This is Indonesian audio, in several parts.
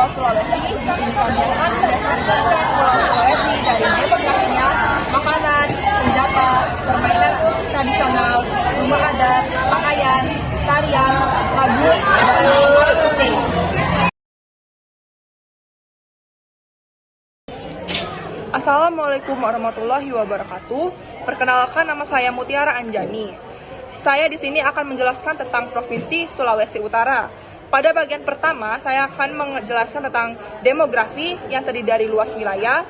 Pulau Sulawesi disimpankan berdasarkan Pulau Sulawesi dari demografinya, makanan, senjata, permainan tradisional, rumah adat, pakaian, tarian, lagu, dan alat musik. Assalamualaikum warahmatullahi wabarakatuh. Perkenalkan, nama saya Mutiara Anjani. Saya di sini akan menjelaskan tentang Provinsi Sulawesi Utara. Pada bagian pertama, saya akan menjelaskan tentang demografi yang terdiri dari luas wilayah,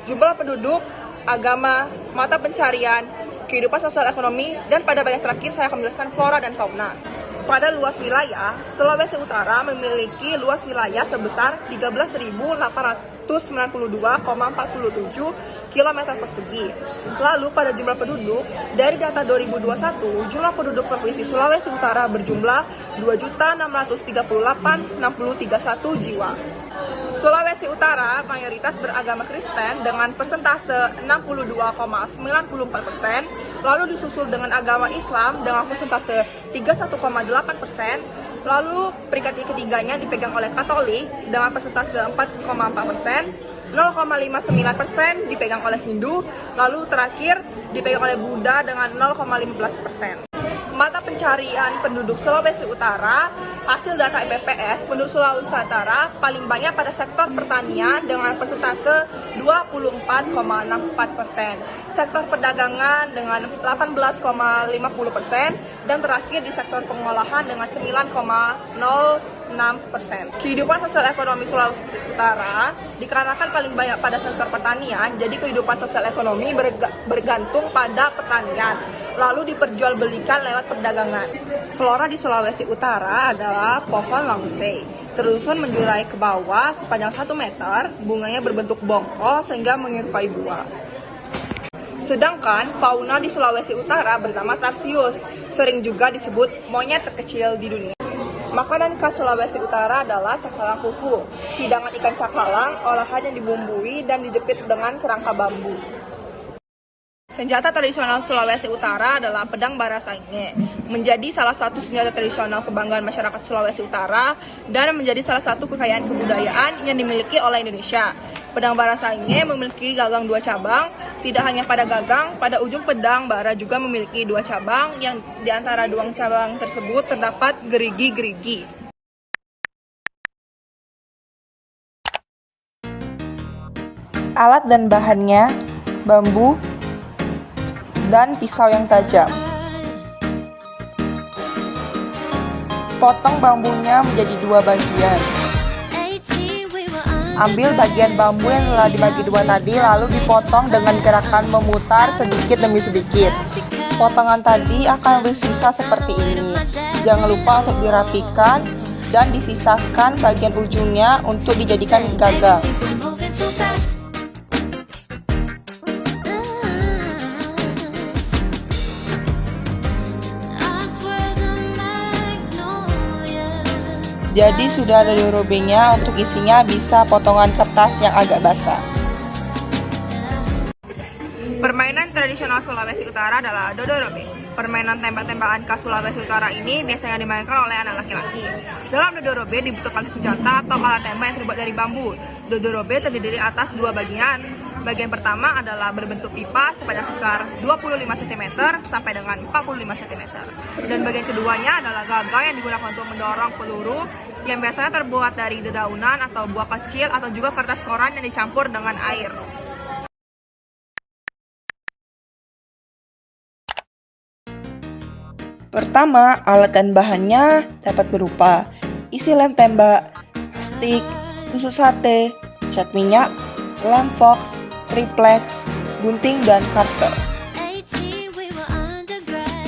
jumlah penduduk, agama, mata pencarian, kehidupan sosial ekonomi, dan pada bagian terakhir saya akan menjelaskan flora dan fauna. Pada luas wilayah, Sulawesi Utara memiliki luas wilayah sebesar 13.892,47 km persegi. Lalu pada jumlah penduduk, dari data 2021, jumlah penduduk Provinsi Sulawesi Utara berjumlah 2.638.631 jiwa. Sulawesi Utara mayoritas beragama Kristen dengan persentase 62,94%, lalu disusul dengan agama Islam dengan persentase 31,8%, lalu peringkat ketiganya dipegang oleh Katolik dengan persentase 4,4%, 0,59% dipegang oleh Hindu, lalu terakhir dipegang oleh Buddha dengan 0,15%. Mata pencarian penduduk Sulawesi Utara, hasil data BPS, penduduk Sulawesi Utara paling banyak pada sektor pertanian dengan persentase 24,64%, sektor perdagangan dengan 18,50%, dan terakhir di sektor pengolahan dengan 9,06%. Kehidupan sosial ekonomi Sulawesi Utara dikarenakan paling banyak pada sektor pertanian, jadi kehidupan sosial ekonomi bergantung pada pertanian, lalu diperjualbelikan lewat perdagangan. Flora di Sulawesi Utara adalah pohon langsei, terusun menjurai ke bawah sepanjang 1 meter, bunganya berbentuk bongkol sehingga menyerupai buah. Sedangkan fauna di Sulawesi Utara bernama Tarsius, sering juga disebut monyet terkecil di dunia. Makanan khas Sulawesi Utara adalah cakalang kuku, hidangan ikan cakalang, olahan yang dibumbui dan dijepit dengan kerangka bambu. Senjata tradisional Sulawesi Utara adalah pedang barasainge, menjadi salah satu senjata tradisional kebanggaan masyarakat Sulawesi Utara dan menjadi salah satu kekayaan kebudayaan yang dimiliki oleh Indonesia. Pedang barasainge memiliki gagang 2 cabang, tidak hanya pada gagang, pada ujung pedang bara juga memiliki 2 cabang yang di antara 2 cabang tersebut terdapat gerigi-gerigi. Alat dan bahannya bambu dan pisau yang tajam. Potong bambunya menjadi 2 bagian. Ambil bagian bambu yang telah dibagi 2 tadi, lalu dipotong dengan gerakan memutar sedikit demi sedikit. Potongan tadi akan bersisa seperti ini. Jangan lupa untuk dirapikan dan disisakan bagian ujungnya untuk dijadikan gagang. Jadi sudah ada dorobenya, untuk isinya bisa potongan kertas yang agak basah. Permainan tradisional Sulawesi Utara adalah dodorobe. Permainan tembak-tembakan khas Sulawesi Utara ini biasanya dimainkan oleh anak laki-laki. Dalam dodorobe dibutuhkan senjata atau alat tembak yang terbuat dari bambu. Dodorobe terdiri atas 2 bagian. Bagian pertama adalah berbentuk pipa sepanjang sekitar 25 cm sampai dengan 45 cm. Dan bagian keduanya adalah gagang yang digunakan untuk mendorong peluru yang biasanya terbuat dari dedaunan atau buah kecil atau juga kertas koran yang dicampur dengan air. Pertama, alat dan bahannya dapat berupa isi lem tembak, stik, tusuk sate, cat minyak, lem fox, triplex, gunting, dan karter.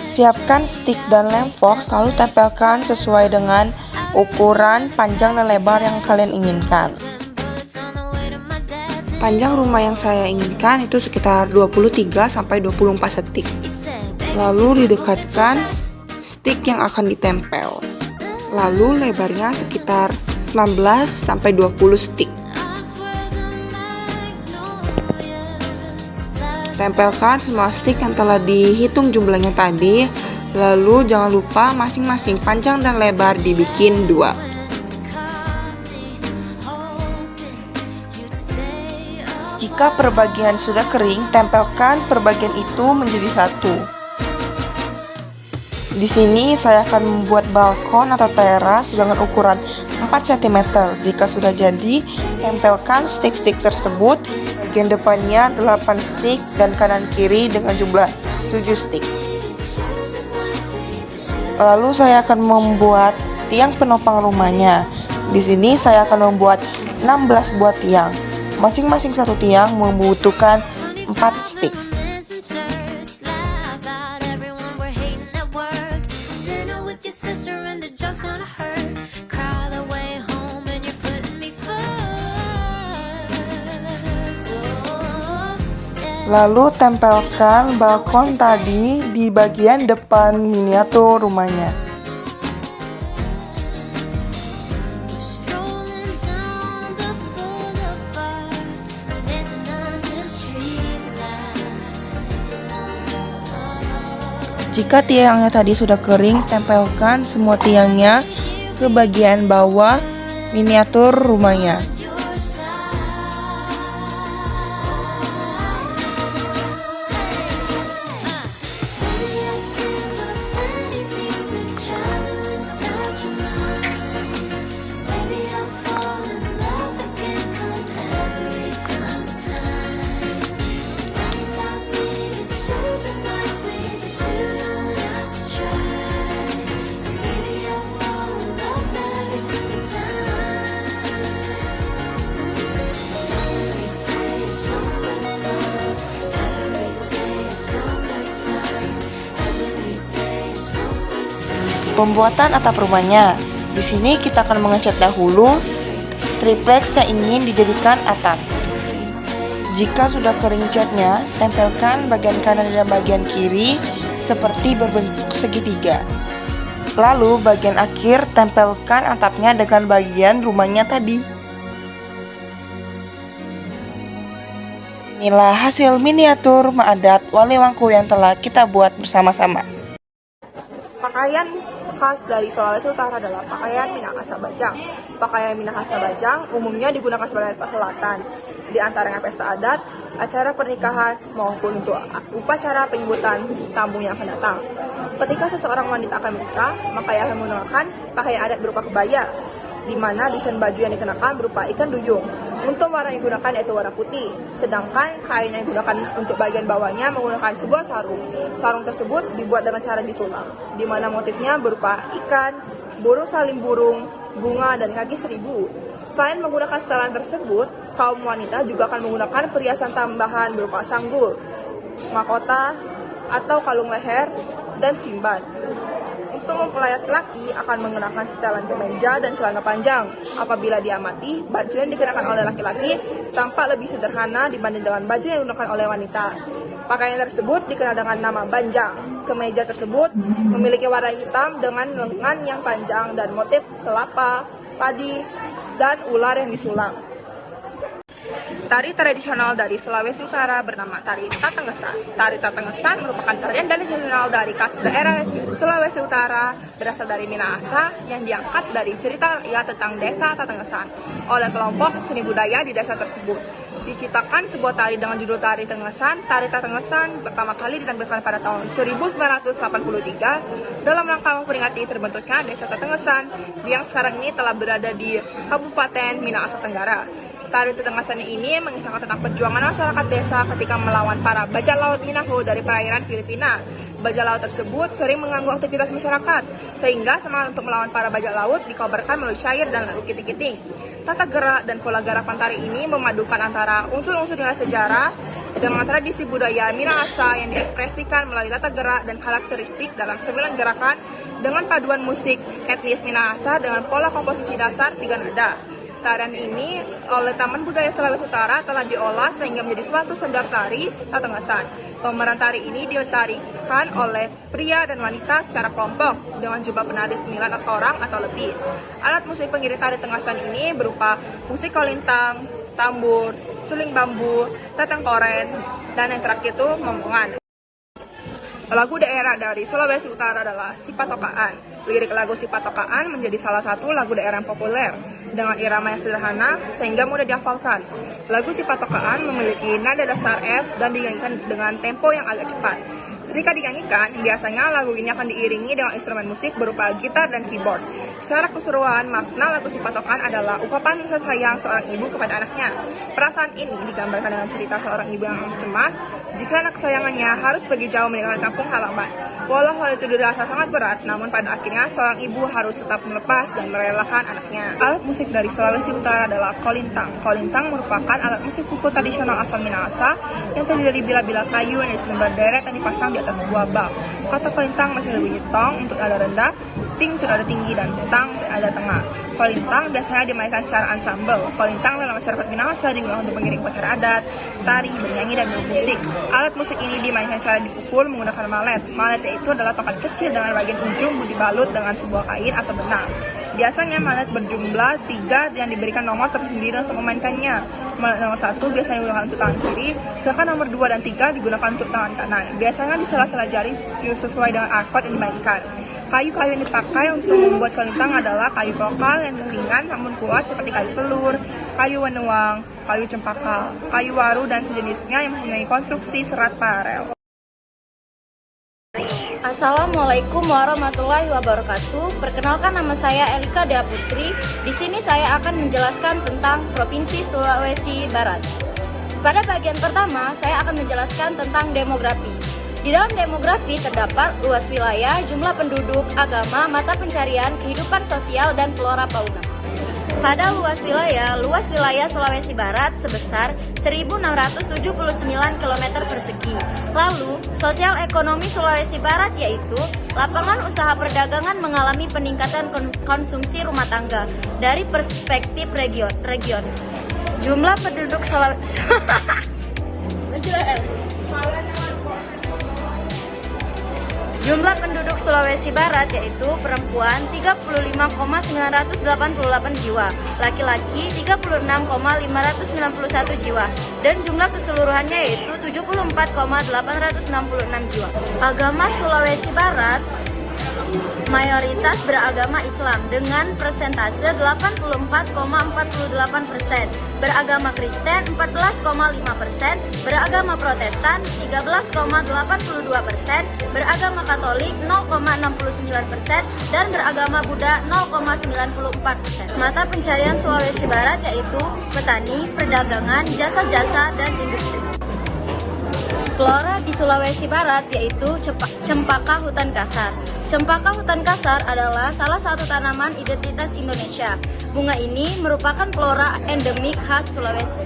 Siapkan stik dan lem fox, lalu tempelkan sesuai dengan ukuran panjang dan lebar yang kalian inginkan. Panjang rumah yang saya inginkan itu sekitar 23-24 stik. Lalu didekatkan stik yang akan ditempel. Lalu lebarnya sekitar 19-20 stik. Tempelkan semua stik yang telah dihitung jumlahnya tadi. Lalu jangan lupa masing-masing panjang dan lebar dibikin 2. Jika perbagian sudah kering, tempelkan perbagian itu menjadi satu. Di sini saya akan membuat balkon atau teras dengan ukuran 4 cm. Jika sudah jadi, tempelkan stick-stick tersebut. Bagian depannya 8 stick dan kanan kiri dengan jumlah 7 stick. Lalu saya akan membuat tiang penopang rumahnya. Di sini saya akan membuat 16 buah tiang. Masing-masing satu tiang membutuhkan 4 stick. Lalu tempelkan balkon tadi di bagian depan miniatur rumahnya. Jika tiangnya tadi sudah kering, tempelkan semua tiangnya ke bagian bawah miniatur rumahnya. Pembuatan atap rumahnya. Di sini kita akan mengecat dahulu triplex yang ingin dijadikan atap. Jika sudah kering catnya, tempelkan bagian kanan dan bagian kiri seperti berbentuk segitiga. Lalu bagian akhir tempelkan atapnya dengan bagian rumahnya tadi. Inilah hasil miniatur rumah adat Walewangku yang telah kita buat bersama-sama. Pakaian khas dari Sulawesi Utara adalah pakaian Minahasa Bajang. Pakaian Minahasa Bajang umumnya digunakan sebagai perhelatan, di antaranya pesta adat, acara pernikahan, maupun untuk upacara penyebutan tamu yang akan datang. Ketika seseorang wanita akan menikah, maka ia akan menggunakan pakaian adat berupa kebaya, di mana desain baju yang dikenakan berupa ikan duyung. Untuk warna yang digunakan yaitu warna putih, sedangkan kain yang digunakan untuk bagian bawahnya menggunakan sebuah sarung. Sarung tersebut dibuat dengan cara disulam, di mana motifnya berupa ikan, burung saling burung, bunga, dan kaki seribu. Selain menggunakan setelan tersebut, kaum wanita juga akan menggunakan perhiasan tambahan berupa sanggul, mahkota, atau kalung leher, dan simban. Untuk mempelai laki akan mengenakan setelan kemeja dan celana panjang. Apabila diamati, baju yang dikenakan oleh laki-laki tampak lebih sederhana dibanding dengan baju yang digunakan oleh wanita. Pakaian tersebut dikenal dengan nama banjang. Kemeja tersebut memiliki warna hitam dengan lengan yang panjang dan motif kelapa, padi, dan ular yang disulam. Tari tradisional dari Sulawesi Utara bernama Tari Tatengesan. Tari Tatengesan merupakan tarian tradisional dari khas daerah Sulawesi Utara berasal dari Minahasa yang diangkat dari cerita rakyat tentang desa Tatengesan oleh kelompok seni budaya di desa tersebut. Diciptakan sebuah tari dengan judul Tari Tengesan. Tari Tatengesan pertama kali ditampilkan pada tahun 1983 dalam rangka memperingati terbentuknya desa Tatengesan yang sekarang ini telah berada di Kabupaten Minahasa Tenggara. Tari Tatengesan ini mengisahkan tentang perjuangan masyarakat desa ketika melawan para bajak laut Minaho dari perairan Filipina. Bajak laut tersebut sering mengganggu aktivitas masyarakat, sehingga semangat untuk melawan para bajak laut dikabarkan melalui syair dan lagu kiting-kiting. Tata gerak dan pola gerakan tari ini memadukan antara unsur-unsur nilai sejarah dengan tradisi budaya Minahasa yang diekspresikan melalui tata gerak dan karakteristik dalam 9 gerakan dengan paduan musik etnis Minahasa dengan pola komposisi dasar 3 nada. Tarian ini oleh Taman Budaya Sulawesi Utara telah diolah sehingga menjadi suatu sendar tari Tatengesan. Pemeran tari ini ditarikan oleh pria dan wanita secara kelompok dengan jumlah penari 9 orang atau lebih. Alat musik pengiring tari Tengasan ini berupa musik kolintang, tambur, suling bambu, teteng koren, dan yang terakhir itu momongan. Lagu daerah dari Sulawesi Utara adalah Sipatokaan. Lirik lagu Sipatokaan menjadi salah satu lagu daerah yang populer. dengan irama yang sederhana sehingga mudah dihafalkan. Lagu Si Patokaan memiliki nada dasar F dan dinyanyikan dengan tempo yang agak cepat. Ketika dinyanyikan, biasanya lagu ini akan diiringi dengan instrumen musik berupa gitar dan keyboard. Secara keseluruhan, makna lagu Si Patokan adalah ungkapan rasa sayang seorang ibu kepada anaknya. Perasaan ini digambarkan dengan cerita seorang ibu yang cemas jika anak kesayangannya harus pergi jauh meninggalkan kampung halaman. Walau hal itu dirasa sangat berat, namun pada akhirnya seorang ibu harus tetap melepas dan merelakan anaknya. Alat musik dari Sulawesi Utara adalah kolintang. Kolintang merupakan alat musik pukul tradisional asal Minahasa yang terdiri dari bila-bila kayu yang disembah deret dan dipasang di atas sebuah bak. Kata kolintang masih berbunyi tong untuk nada rendah, ting untuk nada tinggi, dan tang untuk nada tengah. Kolintang biasanya dimainkan secara ansambel. Kolintang dalam masyarakat Minahasa digunakan untuk mengiring upacara adat, tari, bernyanyi, dan bermusik. Alat musik ini dimainkan secara dipukul menggunakan malet. Malet itu adalah tongkat kecil dengan bagian ujung dibalut dengan sebuah kain atau benang. Biasanya malet berjumlah 3 yang diberikan nomor tersendiri untuk memainkannya. Malet nomor 1 biasanya digunakan untuk tangan kiri, sedangkan nomor 2 dan 3 digunakan untuk tangan kanan. Biasanya di sela-sela jari sesuai dengan akord yang dimainkan. Kayu-kayu yang dipakai untuk membuat kolintang adalah kayu lokal yang ringan namun kuat seperti kayu telur, kayu wenewang, kayu cempaka, kayu waru, dan sejenisnya yang mempunyai konstruksi serat paralel. Assalamualaikum warahmatullahi wabarakatuh. Perkenalkan, nama saya Elika Dea Putri. Di sini saya akan menjelaskan tentang Provinsi Sulawesi Barat. Pada bagian pertama, saya akan menjelaskan tentang demografi. Di dalam demografi terdapat luas wilayah, jumlah penduduk, agama, mata pencarian, kehidupan sosial, dan flora fauna. Pada luas wilayah Sulawesi Barat sebesar 1.679 km persegi. Lalu, sosial ekonomi Sulawesi Barat yaitu lapangan usaha perdagangan mengalami peningkatan konsumsi rumah tangga dari perspektif region. Jumlah penduduk Jumlah penduduk Sulawesi Barat yaitu perempuan 35,988 jiwa, laki-laki 36,591 jiwa, dan jumlah keseluruhannya yaitu 74,866 jiwa. Agama Sulawesi Barat mayoritas beragama Islam dengan persentase 84,48%, beragama Kristen 14,5%, beragama Protestan 13,82%, beragama Katolik 0,69%, dan beragama Buddha 0,94%. Mata pencarian Sulawesi Barat yaitu petani, perdagangan, jasa-jasa, dan industri. Flora di Sulawesi Barat yaitu cempaka hutan kasar. Cempaka hutan kasar adalah salah satu tanaman identitas Indonesia. Bunga ini merupakan flora endemik khas Sulawesi.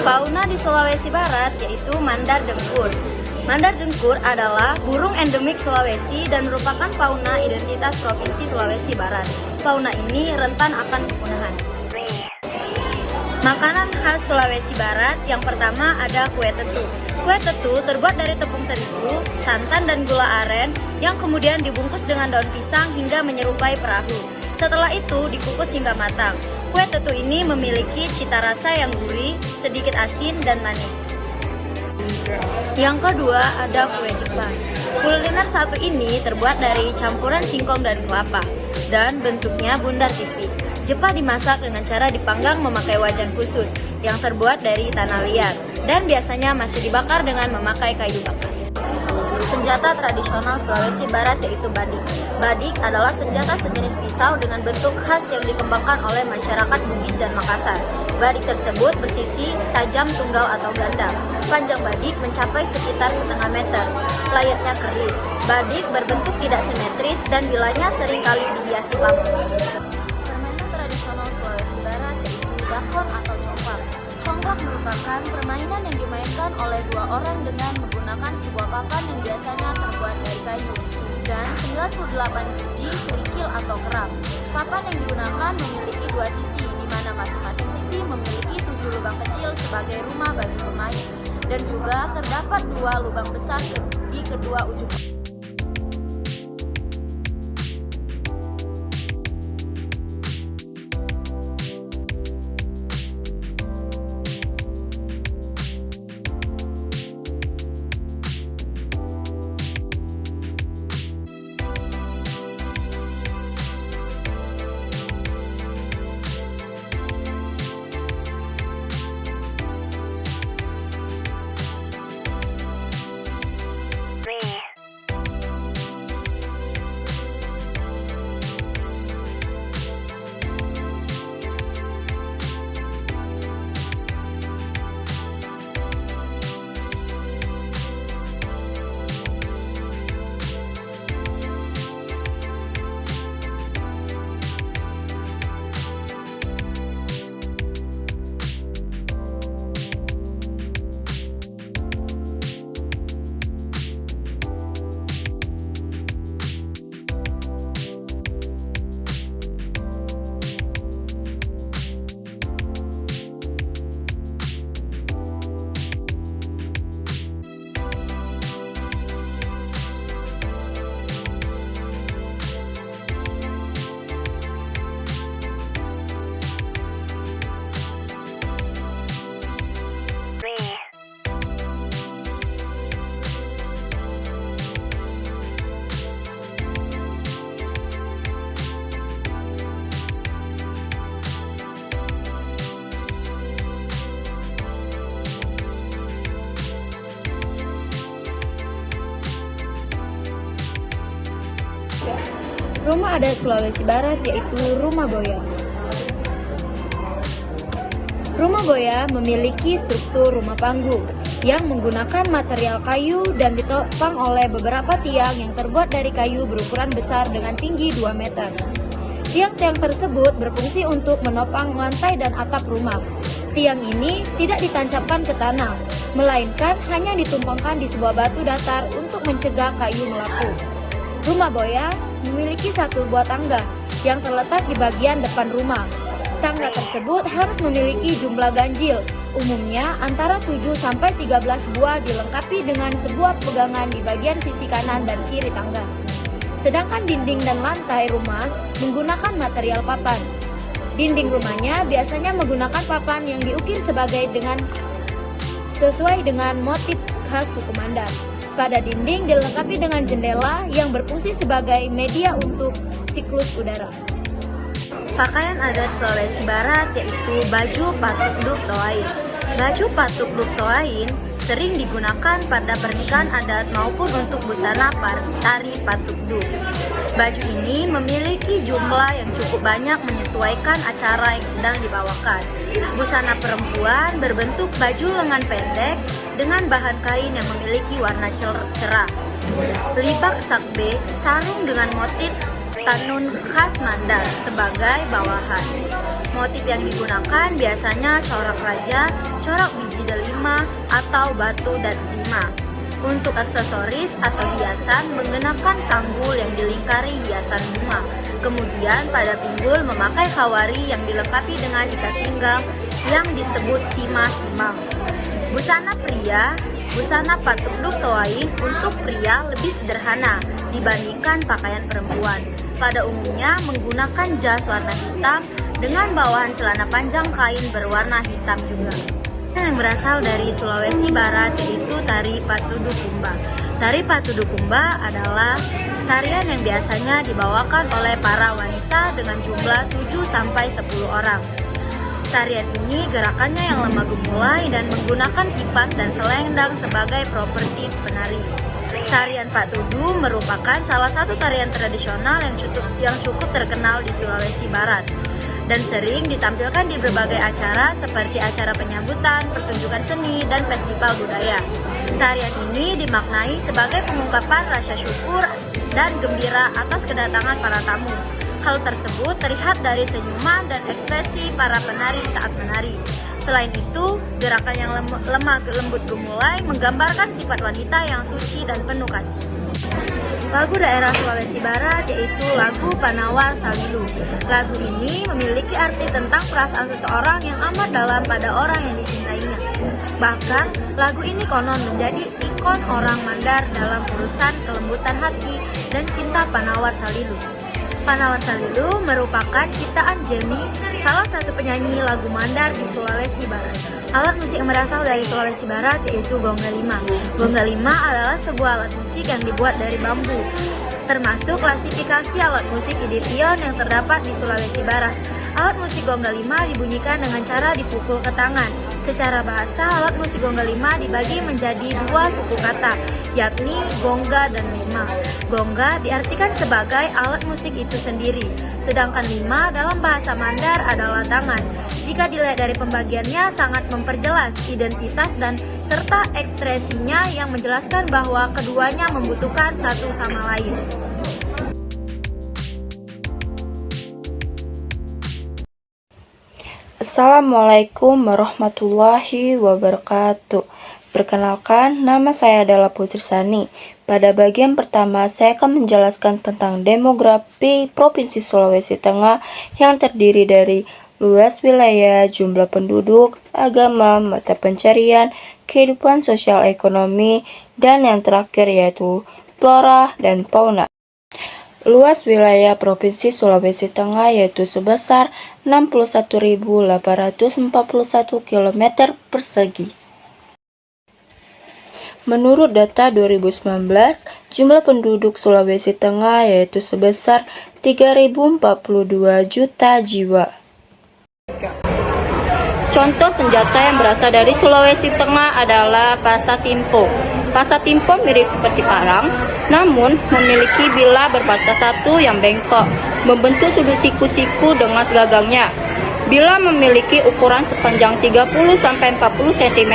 Fauna di Sulawesi Barat yaitu mandar dengkur. Mandar dengkur adalah burung endemik Sulawesi dan merupakan fauna identitas Provinsi Sulawesi Barat. Fauna ini rentan akan kepunahan. Makanan khas Sulawesi Barat yang pertama ada kue tetu. Kue tetu terbuat dari tepung terigu, santan, dan gula aren yang kemudian dibungkus dengan daun pisang hingga menyerupai perahu. Setelah itu dikukus hingga matang. Kue tetu ini memiliki cita rasa yang gurih, sedikit asin, dan manis. Yang kedua ada kue Jepang. Kuliner satu ini terbuat dari campuran singkong dan kelapa dan bentuknya bundar tipis. Jepang dimasak dengan cara dipanggang memakai wajan khusus yang terbuat dari tanah liat dan biasanya masih dibakar dengan memakai kayu bakar. Senjata tradisional Sulawesi Barat yaitu badik. Badik adalah senjata sejenis pisau dengan bentuk khas yang dikembangkan oleh masyarakat Bugis dan Makassar. Badik tersebut bersisi tajam tunggal atau ganda. Panjang badik mencapai sekitar setengah meter. Layaknya keris. Badik berbentuk tidak simetris dan bilanya seringkali dihiasi paku. Dakon atau congklak. Congklak merupakan permainan yang dimainkan oleh dua orang dengan menggunakan sebuah papan yang biasanya terbuat dari kayu dan 98 biji kerikil atau kerang. Papan yang digunakan memiliki dua sisi, di mana masing-masing sisi memiliki 7 lubang kecil sebagai rumah bagi pemain, dan juga terdapat 2 lubang besar di kedua ujung. rumah adat Sulawesi Barat yaitu Rumah Boya. Rumah Boya memiliki struktur rumah panggung yang menggunakan material kayu dan ditopang oleh beberapa tiang yang terbuat dari kayu berukuran besar dengan tinggi 2 meter. Tiang-tiang tersebut berfungsi untuk menopang lantai dan atap rumah. Tiang ini tidak ditancapkan ke tanah, melainkan hanya ditumpangkan di sebuah batu datar untuk mencegah kayu melapuh. Rumah Boya memiliki satu buah tangga yang terletak di bagian depan rumah. Tangga tersebut harus memiliki jumlah ganjil, umumnya antara 7-13 buah dilengkapi dengan sebuah pegangan di bagian sisi kanan dan kiri tangga. Sedangkan dinding dan lantai rumah menggunakan material papan. Dinding rumahnya biasanya menggunakan papan yang diukir sesuai dengan motif khas suku Mandar. Pada dinding dilengkapi dengan jendela yang berfungsi sebagai media untuk siklus udara. Pakaian adat Sulawesi Barat yaitu baju patuk duk toain. Baju patuk duk toain sering digunakan pada pernikahan adat maupun untuk busana tari patuk duk. Baju ini memiliki jumlah yang cukup banyak menyesuaikan acara yang sedang dibawakan. Busana perempuan berbentuk baju lengan pendek dengan bahan kain yang memiliki warna cerah. Libak sakbe sarung dengan motif tanun khas Mandar sebagai bawahan. Motif yang digunakan biasanya corak raja, corak biji delima, atau batu dan zima. Untuk aksesoris atau hiasan menggunakan sanggul yang dilingkari hiasan bunga. Kemudian pada pinggul memakai khawari yang dilengkapi dengan ikat pinggang yang disebut sima-simang. Busana pria, busana patuk duk toain untuk pria lebih sederhana dibandingkan pakaian perempuan. Pada umumnya menggunakan jas warna hitam dengan bawahan celana panjang kain berwarna hitam juga. Yang berasal dari Sulawesi Barat yaitu tari Patudukumba. Tari Patudukumba adalah tarian yang biasanya dibawakan oleh para wanita dengan jumlah 7-10 orang. Tarian ini gerakannya yang lemah gemulai dan menggunakan kipas dan selendang sebagai properti penari. Tarian Patudu merupakan salah satu tarian tradisional yang cukup terkenal di Sulawesi Barat dan sering ditampilkan di berbagai acara seperti acara penyambutan, pertunjukan seni, dan festival budaya. Tarian ini dimaknai sebagai pengungkapan rasa syukur dan gembira atas kedatangan para tamu. Hal tersebut terlihat dari senyuman dan ekspresi para penari saat menari. Selain itu, gerakan yang lemah lembut gemulai menggambarkan sifat wanita yang suci dan penuh kasih. Lagu daerah Sulawesi Barat yaitu lagu Panawar Salilu. Lagu ini memiliki arti tentang perasaan seseorang yang amat dalam pada orang yang dicintainya. Bahkan, lagu ini konon menjadi ikon orang Mandar dalam urusan kelembutan hati dan cinta Panawar Salilu. Panawar Salilu merupakan ciptaan Jemi, salah satu penyanyi lagu Mandar di Sulawesi Barat. Alat musik yang berasal dari Sulawesi Barat yaitu gongga lima. Gongga lima adalah sebuah alat musik yang dibuat dari bambu, termasuk klasifikasi alat musik idipion yang terdapat di Sulawesi Barat. Alat musik gongga lima dibunyikan dengan cara dipukul ke tangan. Secara bahasa, alat musik gongga lima dibagi menjadi dua suku kata, yakni gongga dan lima. Gongga diartikan sebagai alat musik itu sendiri, sedangkan lima dalam bahasa Mandar adalah tangan. Jika dilihat dari pembagiannya sangat memperjelas identitas dan serta ekspresinya yang menjelaskan bahwa keduanya membutuhkan satu sama lain. Assalamualaikum warahmatullahi wabarakatuh. Perkenalkan, nama saya adalah Putri Sani. Pada bagian pertama, saya akan menjelaskan tentang demografi Provinsi Sulawesi Tengah yang terdiri dari luas wilayah, jumlah penduduk, agama, mata pencarian, kehidupan sosial ekonomi, dan yang terakhir yaitu flora dan fauna. Luas wilayah Provinsi Sulawesi Tengah yaitu sebesar 61.841 km persegi. Menurut data 2019, jumlah penduduk Sulawesi Tengah yaitu sebesar 3.042 juta jiwa. Contoh senjata yang berasal dari Sulawesi Tengah adalah pasatimpo. Pasatimpo mirip seperti parang, namun memiliki bilah berbatas satu yang bengkok, membentuk sudut siku-siku dengan segagangnya. Bilah memiliki ukuran sepanjang 30-40 cm,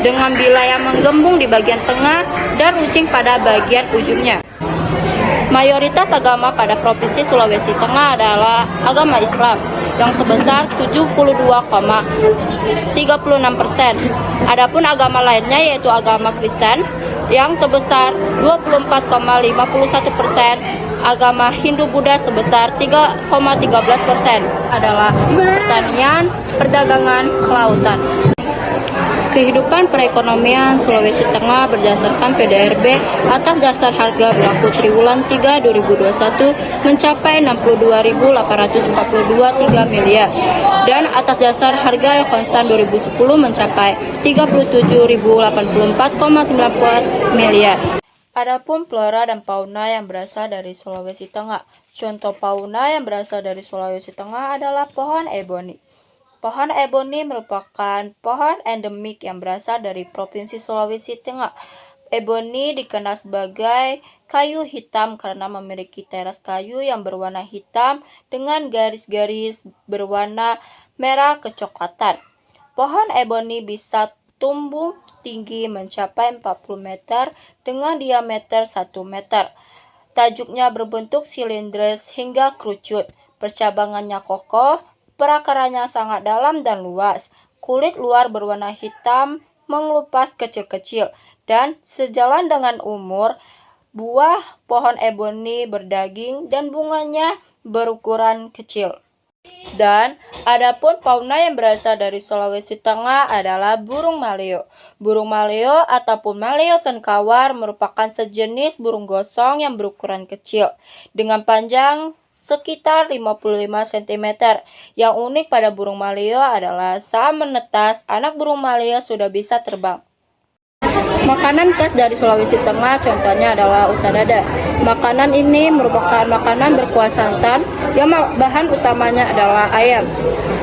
dengan bilah yang menggembung di bagian tengah dan runcing pada bagian ujungnya. Mayoritas agama pada Provinsi Sulawesi Tengah adalah agama Islam yang sebesar 72,36%. Adapun agama lainnya yaitu agama Kristen yang sebesar 24,51%, agama Hindu Buddha sebesar 3,13%, adalah pertanian, perdagangan, kelautan. Kehidupan perekonomian Sulawesi Tengah berdasarkan PDRB atas dasar harga berlaku triwulan 3 2021 mencapai 62.842,3 miliar dan atas dasar harga konstan 2010 mencapai 37.084,94 miliar. Adapun flora dan fauna yang berasal dari Sulawesi Tengah. Contoh fauna yang berasal dari Sulawesi Tengah adalah pohon eboni. Pohon eboni merupakan pohon endemik yang berasal dari Provinsi Sulawesi Tengah. Eboni dikenal sebagai kayu hitam karena memiliki teras kayu yang berwarna hitam dengan garis-garis berwarna merah kecoklatan. Pohon eboni bisa tumbuh tinggi mencapai 40 meter dengan diameter 1 meter. Tajuknya berbentuk silindris hingga kerucut. Percabangannya kokoh. Perakaranya sangat dalam dan luas. Kulit luar berwarna hitam mengelupas kecil-kecil dan sejalan dengan umur, buah pohon eboni berdaging dan bunganya berukuran kecil. Dan adapun fauna yang berasal dari Sulawesi Tengah adalah burung maleo. Burung maleo ataupun maleo senkawar merupakan sejenis burung gosong yang berukuran kecil dengan panjang sekitar 55 cm. Yang unik pada burung maleo adalah saat menetas, anak burung maleo sudah bisa terbang. Makanan khas dari Sulawesi Tengah contohnya adalah utadada. Makanan ini merupakan makanan berkuah santan yang bahan utamanya adalah ayam.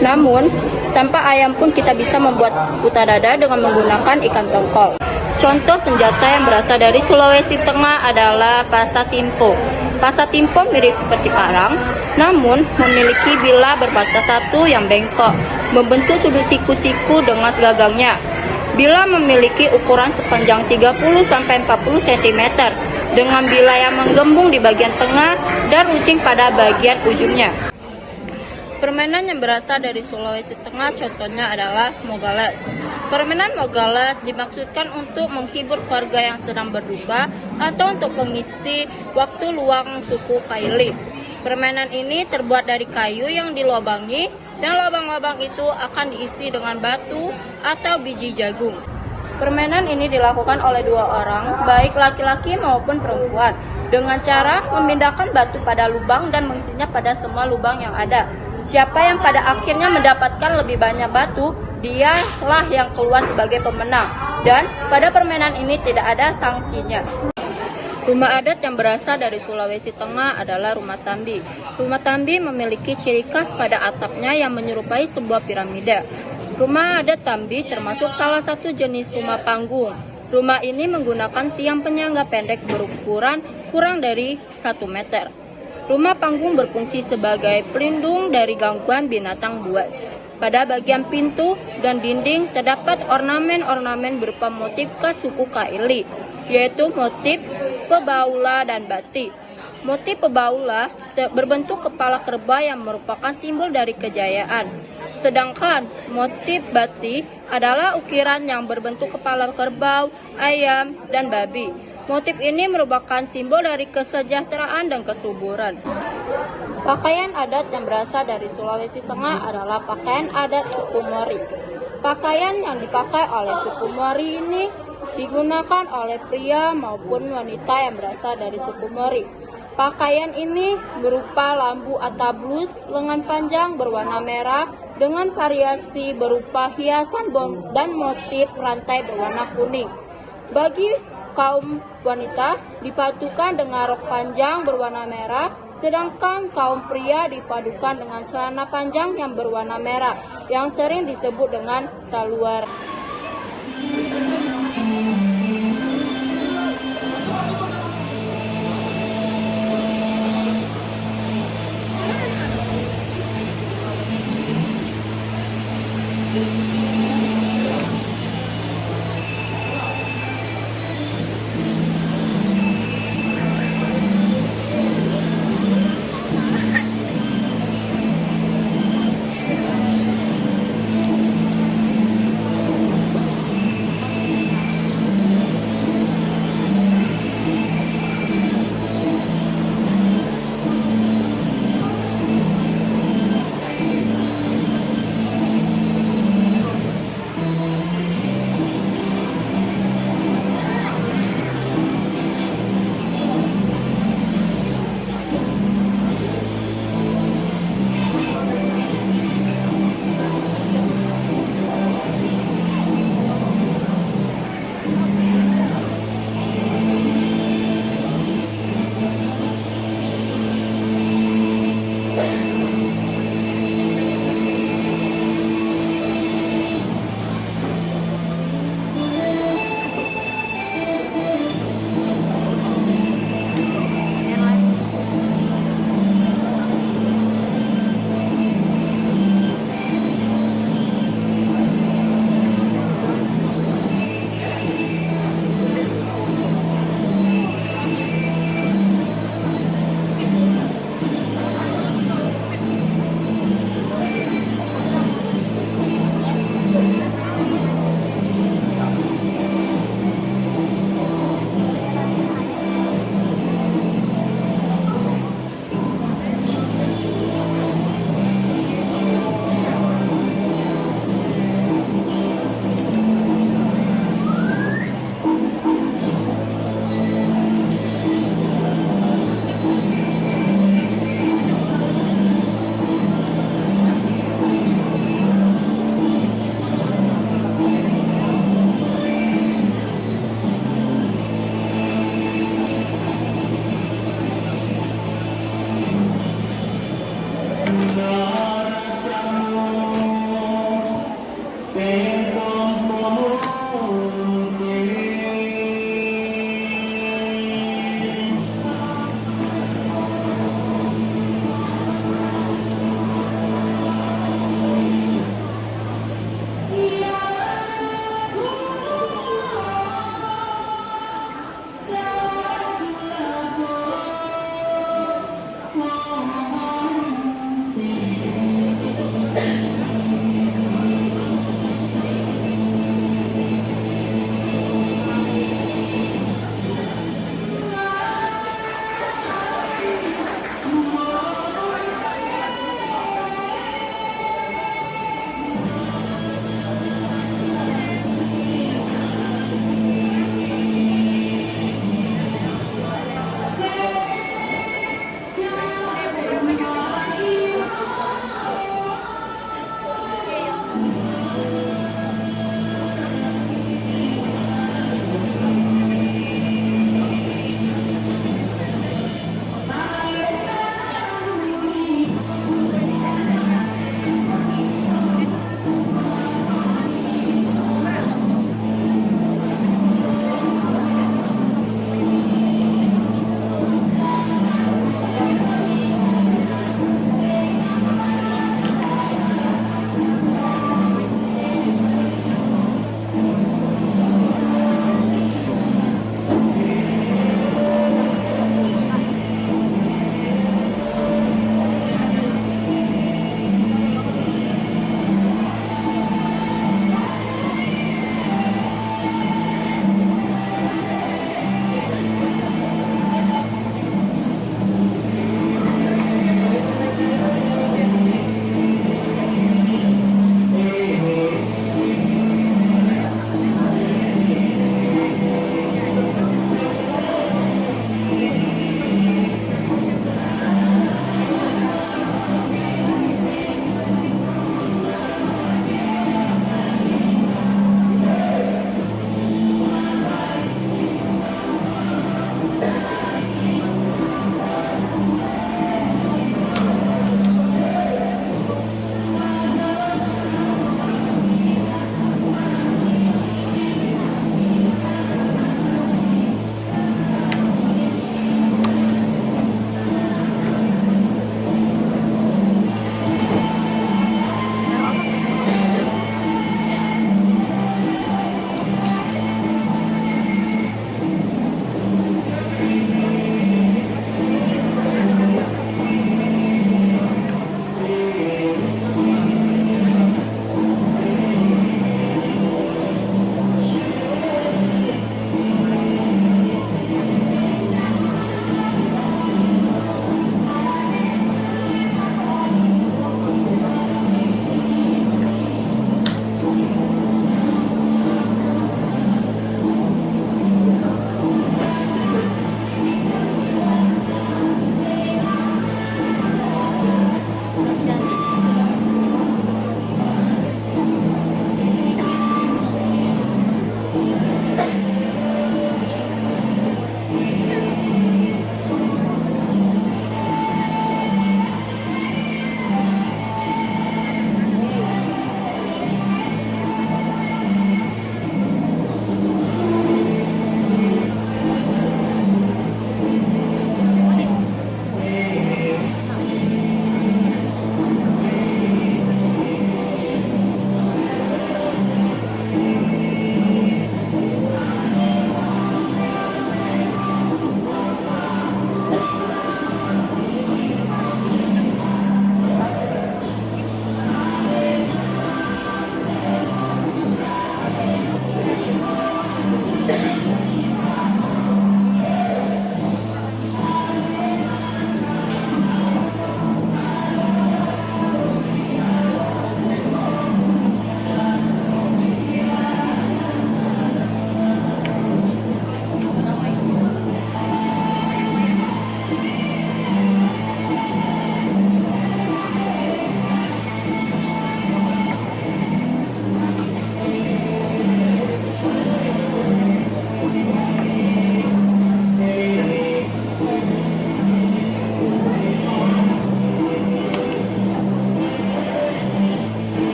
Namun, tanpa ayam pun kita bisa membuat utadada dengan menggunakan ikan tongkol. Contoh senjata yang berasal dari Sulawesi Tengah adalah pasatimpo. Pasatimpo mirip seperti parang, namun memiliki bilah berbatas satu yang bengkok, membentuk sudut siku-siku dengan segagangnya. Bilah memiliki ukuran sepanjang 30-40 cm, dengan bilah yang menggembung di bagian tengah dan runcing pada bagian ujungnya. Permainan yang berasal dari Sulawesi Tengah contohnya adalah mogalas. Permainan mogalas dimaksudkan untuk menghibur keluarga yang sedang berduka atau untuk mengisi waktu luang suku Kaili. Permainan ini terbuat dari kayu yang dilobangi dan lubang-lubang itu akan diisi dengan batu atau biji jagung. Permainan ini dilakukan oleh dua orang, baik laki-laki maupun perempuan, dengan cara memindahkan batu pada lubang dan mengisinya pada semua lubang yang ada. Siapa yang pada akhirnya mendapatkan lebih banyak batu, dialah yang keluar sebagai pemenang. Dan pada permainan ini tidak ada sanksinya. Rumah adat yang berasal dari Sulawesi Tengah adalah rumah tambi. Rumah tambi memiliki ciri khas pada atapnya yang menyerupai sebuah piramida. Rumah adat tambi termasuk salah satu jenis rumah panggung. Rumah ini menggunakan tiang penyangga pendek berukuran kurang dari 1 meter. Rumah panggung berfungsi sebagai pelindung dari gangguan binatang buas. Pada bagian pintu dan dinding terdapat ornamen-ornamen berupa motif khas suku Kaili, yaitu motif pebaula dan batik. Motif pebaula berbentuk kepala kerbau yang merupakan simbol dari kejayaan. Sedangkan motif batik adalah ukiran yang berbentuk kepala kerbau, ayam, dan babi. Motif ini merupakan simbol dari kesejahteraan dan kesuburan. Pakaian adat yang berasal dari Sulawesi Tengah adalah pakaian adat suku Mori. Pakaian yang dipakai oleh suku Mori ini digunakan oleh pria maupun wanita yang berasal dari suku Mori. Pakaian ini berupa lambu atau blus lengan panjang berwarna merah dengan variasi berupa hiasan dan motif rantai berwarna kuning. Bagi kaum wanita dipadukan dengan rok panjang berwarna merah, sedangkan kaum pria dipadukan dengan celana panjang yang berwarna merah yang sering disebut dengan saluar.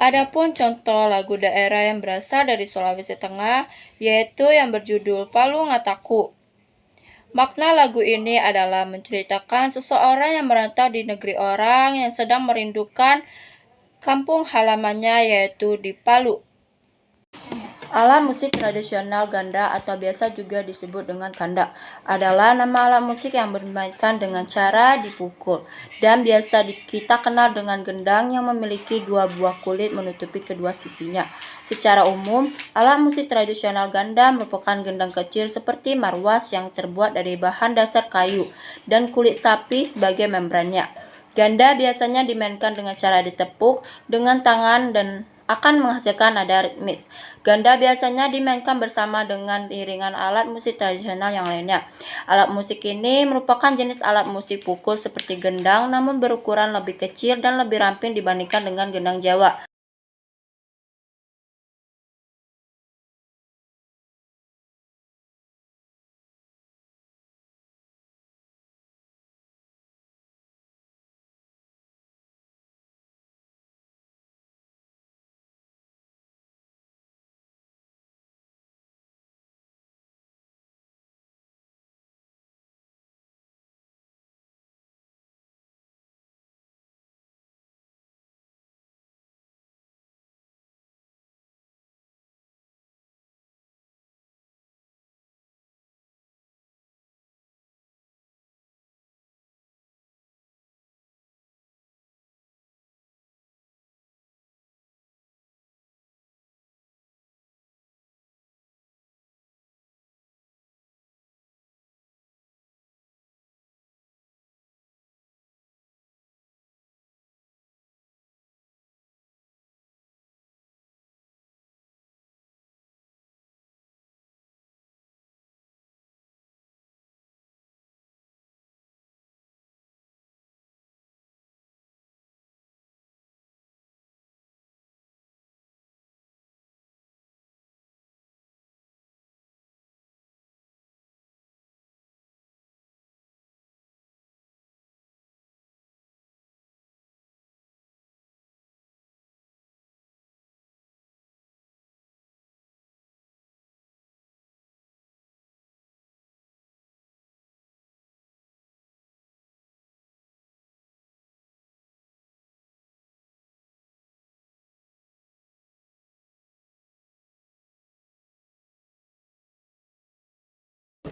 Adapun contoh lagu daerah yang berasal dari Sulawesi Tengah, yaitu yang berjudul Palu Ngataku. Makna lagu ini adalah menceritakan seseorang yang merantau di negeri orang yang sedang merindukan kampung halamannya, yaitu di Palu. Alat musik tradisional ganda atau biasa juga disebut dengan kanda adalah nama alat musik yang dimainkan dengan cara dipukul dan biasa kita kenal dengan gendang yang memiliki dua buah kulit menutupi kedua sisinya. Secara umum, alat musik tradisional ganda merupakan gendang kecil seperti marwas yang terbuat dari bahan dasar kayu dan kulit sapi sebagai membrannya. Ganda biasanya dimainkan dengan cara ditepuk dengan tangan dan akan menghasilkan nada ritmis. Ganda biasanya dimainkan bersama dengan iringan alat musik tradisional yang lainnya. Alat musik ini merupakan jenis alat musik pukul seperti gendang, namun berukuran lebih kecil dan lebih ramping dibandingkan dengan gendang Jawa.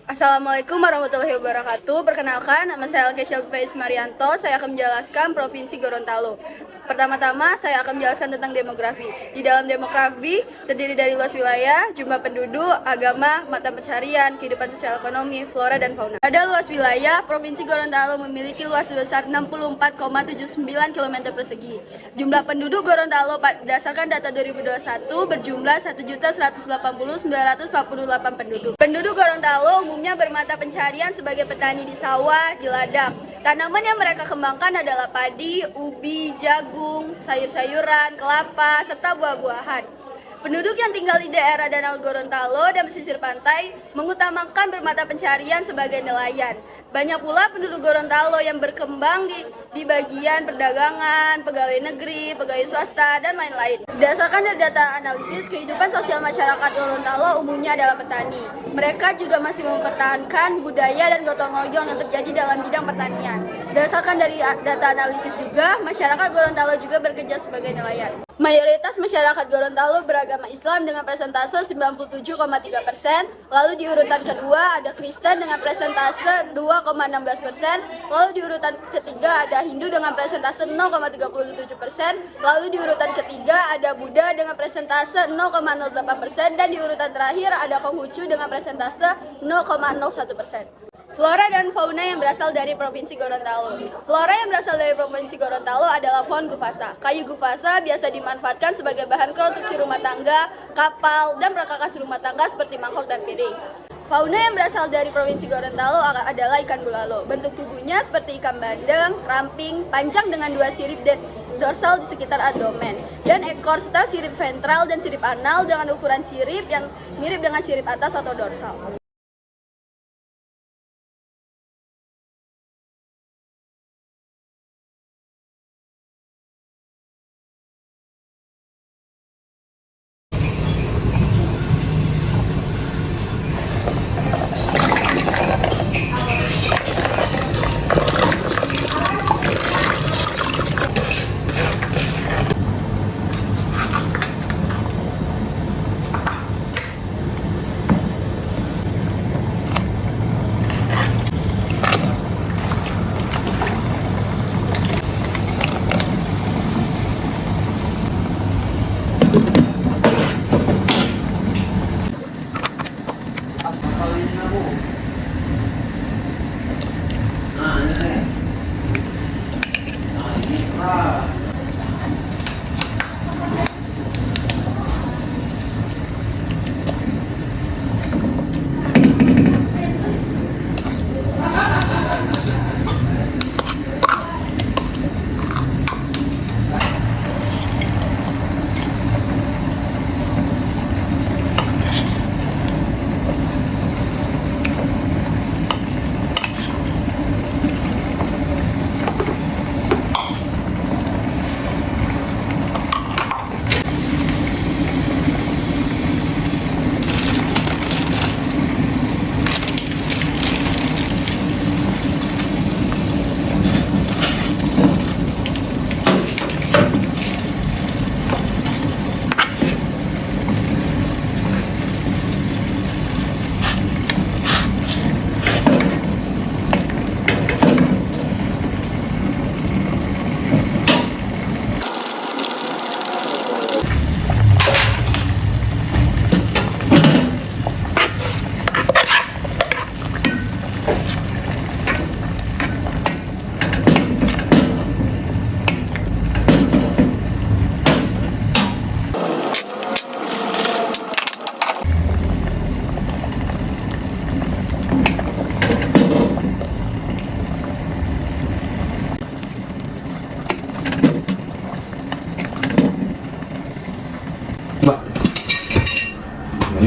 Assalamualaikum warahmatullahi wabarakatuh. Perkenalkan, nama saya Alkesyal Faiz Marianto. Saya akan menjelaskan Provinsi Gorontalo. Pertama-tama, saya akan menjelaskan tentang demografi. Di dalam demografi, terdiri dari luas wilayah, jumlah penduduk, agama, mata pencarian, kehidupan sosial ekonomi, flora, dan fauna. Pada luas wilayah, Provinsi Gorontalo memiliki luas sebesar 64,79 km persegi. Jumlah penduduk Gorontalo berdasarkan data 2021 berjumlah 1.180.948 penduduk. Penduduk Gorontalo umumnya bermata pencarian sebagai petani di sawah, di ladang. Tanaman yang mereka kembangkan adalah padi, ubi, jagung, sayur-sayuran, kelapa, serta buah-buahan. Penduduk yang tinggal di daerah Danau Gorontalo dan pesisir pantai mengutamakan bermata pencarian sebagai nelayan. Banyak pula penduduk Gorontalo yang berkembang di bagian perdagangan, pegawai negeri, pegawai swasta, dan lain-lain. Berdasarkan dari data analisis, kehidupan sosial masyarakat Gorontalo umumnya adalah petani. Mereka juga masih mempertahankan budaya dan gotong royong yang terjadi dalam bidang pertanian. Berdasarkan dari data analisis juga, masyarakat Gorontalo juga bekerja sebagai nelayan. Mayoritas masyarakat Gorontalo beragama Islam dengan persentase 97,3%, lalu di urutan kedua ada Kristen dengan persentase 2,16%, lalu di urutan ketiga ada Hindu dengan persentase 0,37%, lalu di urutan ketiga ada Buddha dengan persentase 0,08%, dan di urutan terakhir ada Konghucu dengan persentase 0,01%. Flora dan fauna yang berasal dari Provinsi Gorontalo. Flora yang berasal dari Provinsi Gorontalo adalah pohon gufasa. Kayu gufasa biasa dimanfaatkan sebagai bahan konstruksi rumah tangga, kapal, dan perkakas rumah tangga seperti mangkok dan piring. Fauna yang berasal dari Provinsi Gorontalo adalah ikan bulalo. Bentuk tubuhnya seperti ikan bandeng, ramping, panjang dengan dua sirip dan dorsal di sekitar abdomen, dan ekor serta sirip ventral dan sirip anal dengan ukuran sirip yang mirip dengan sirip atas atau dorsal.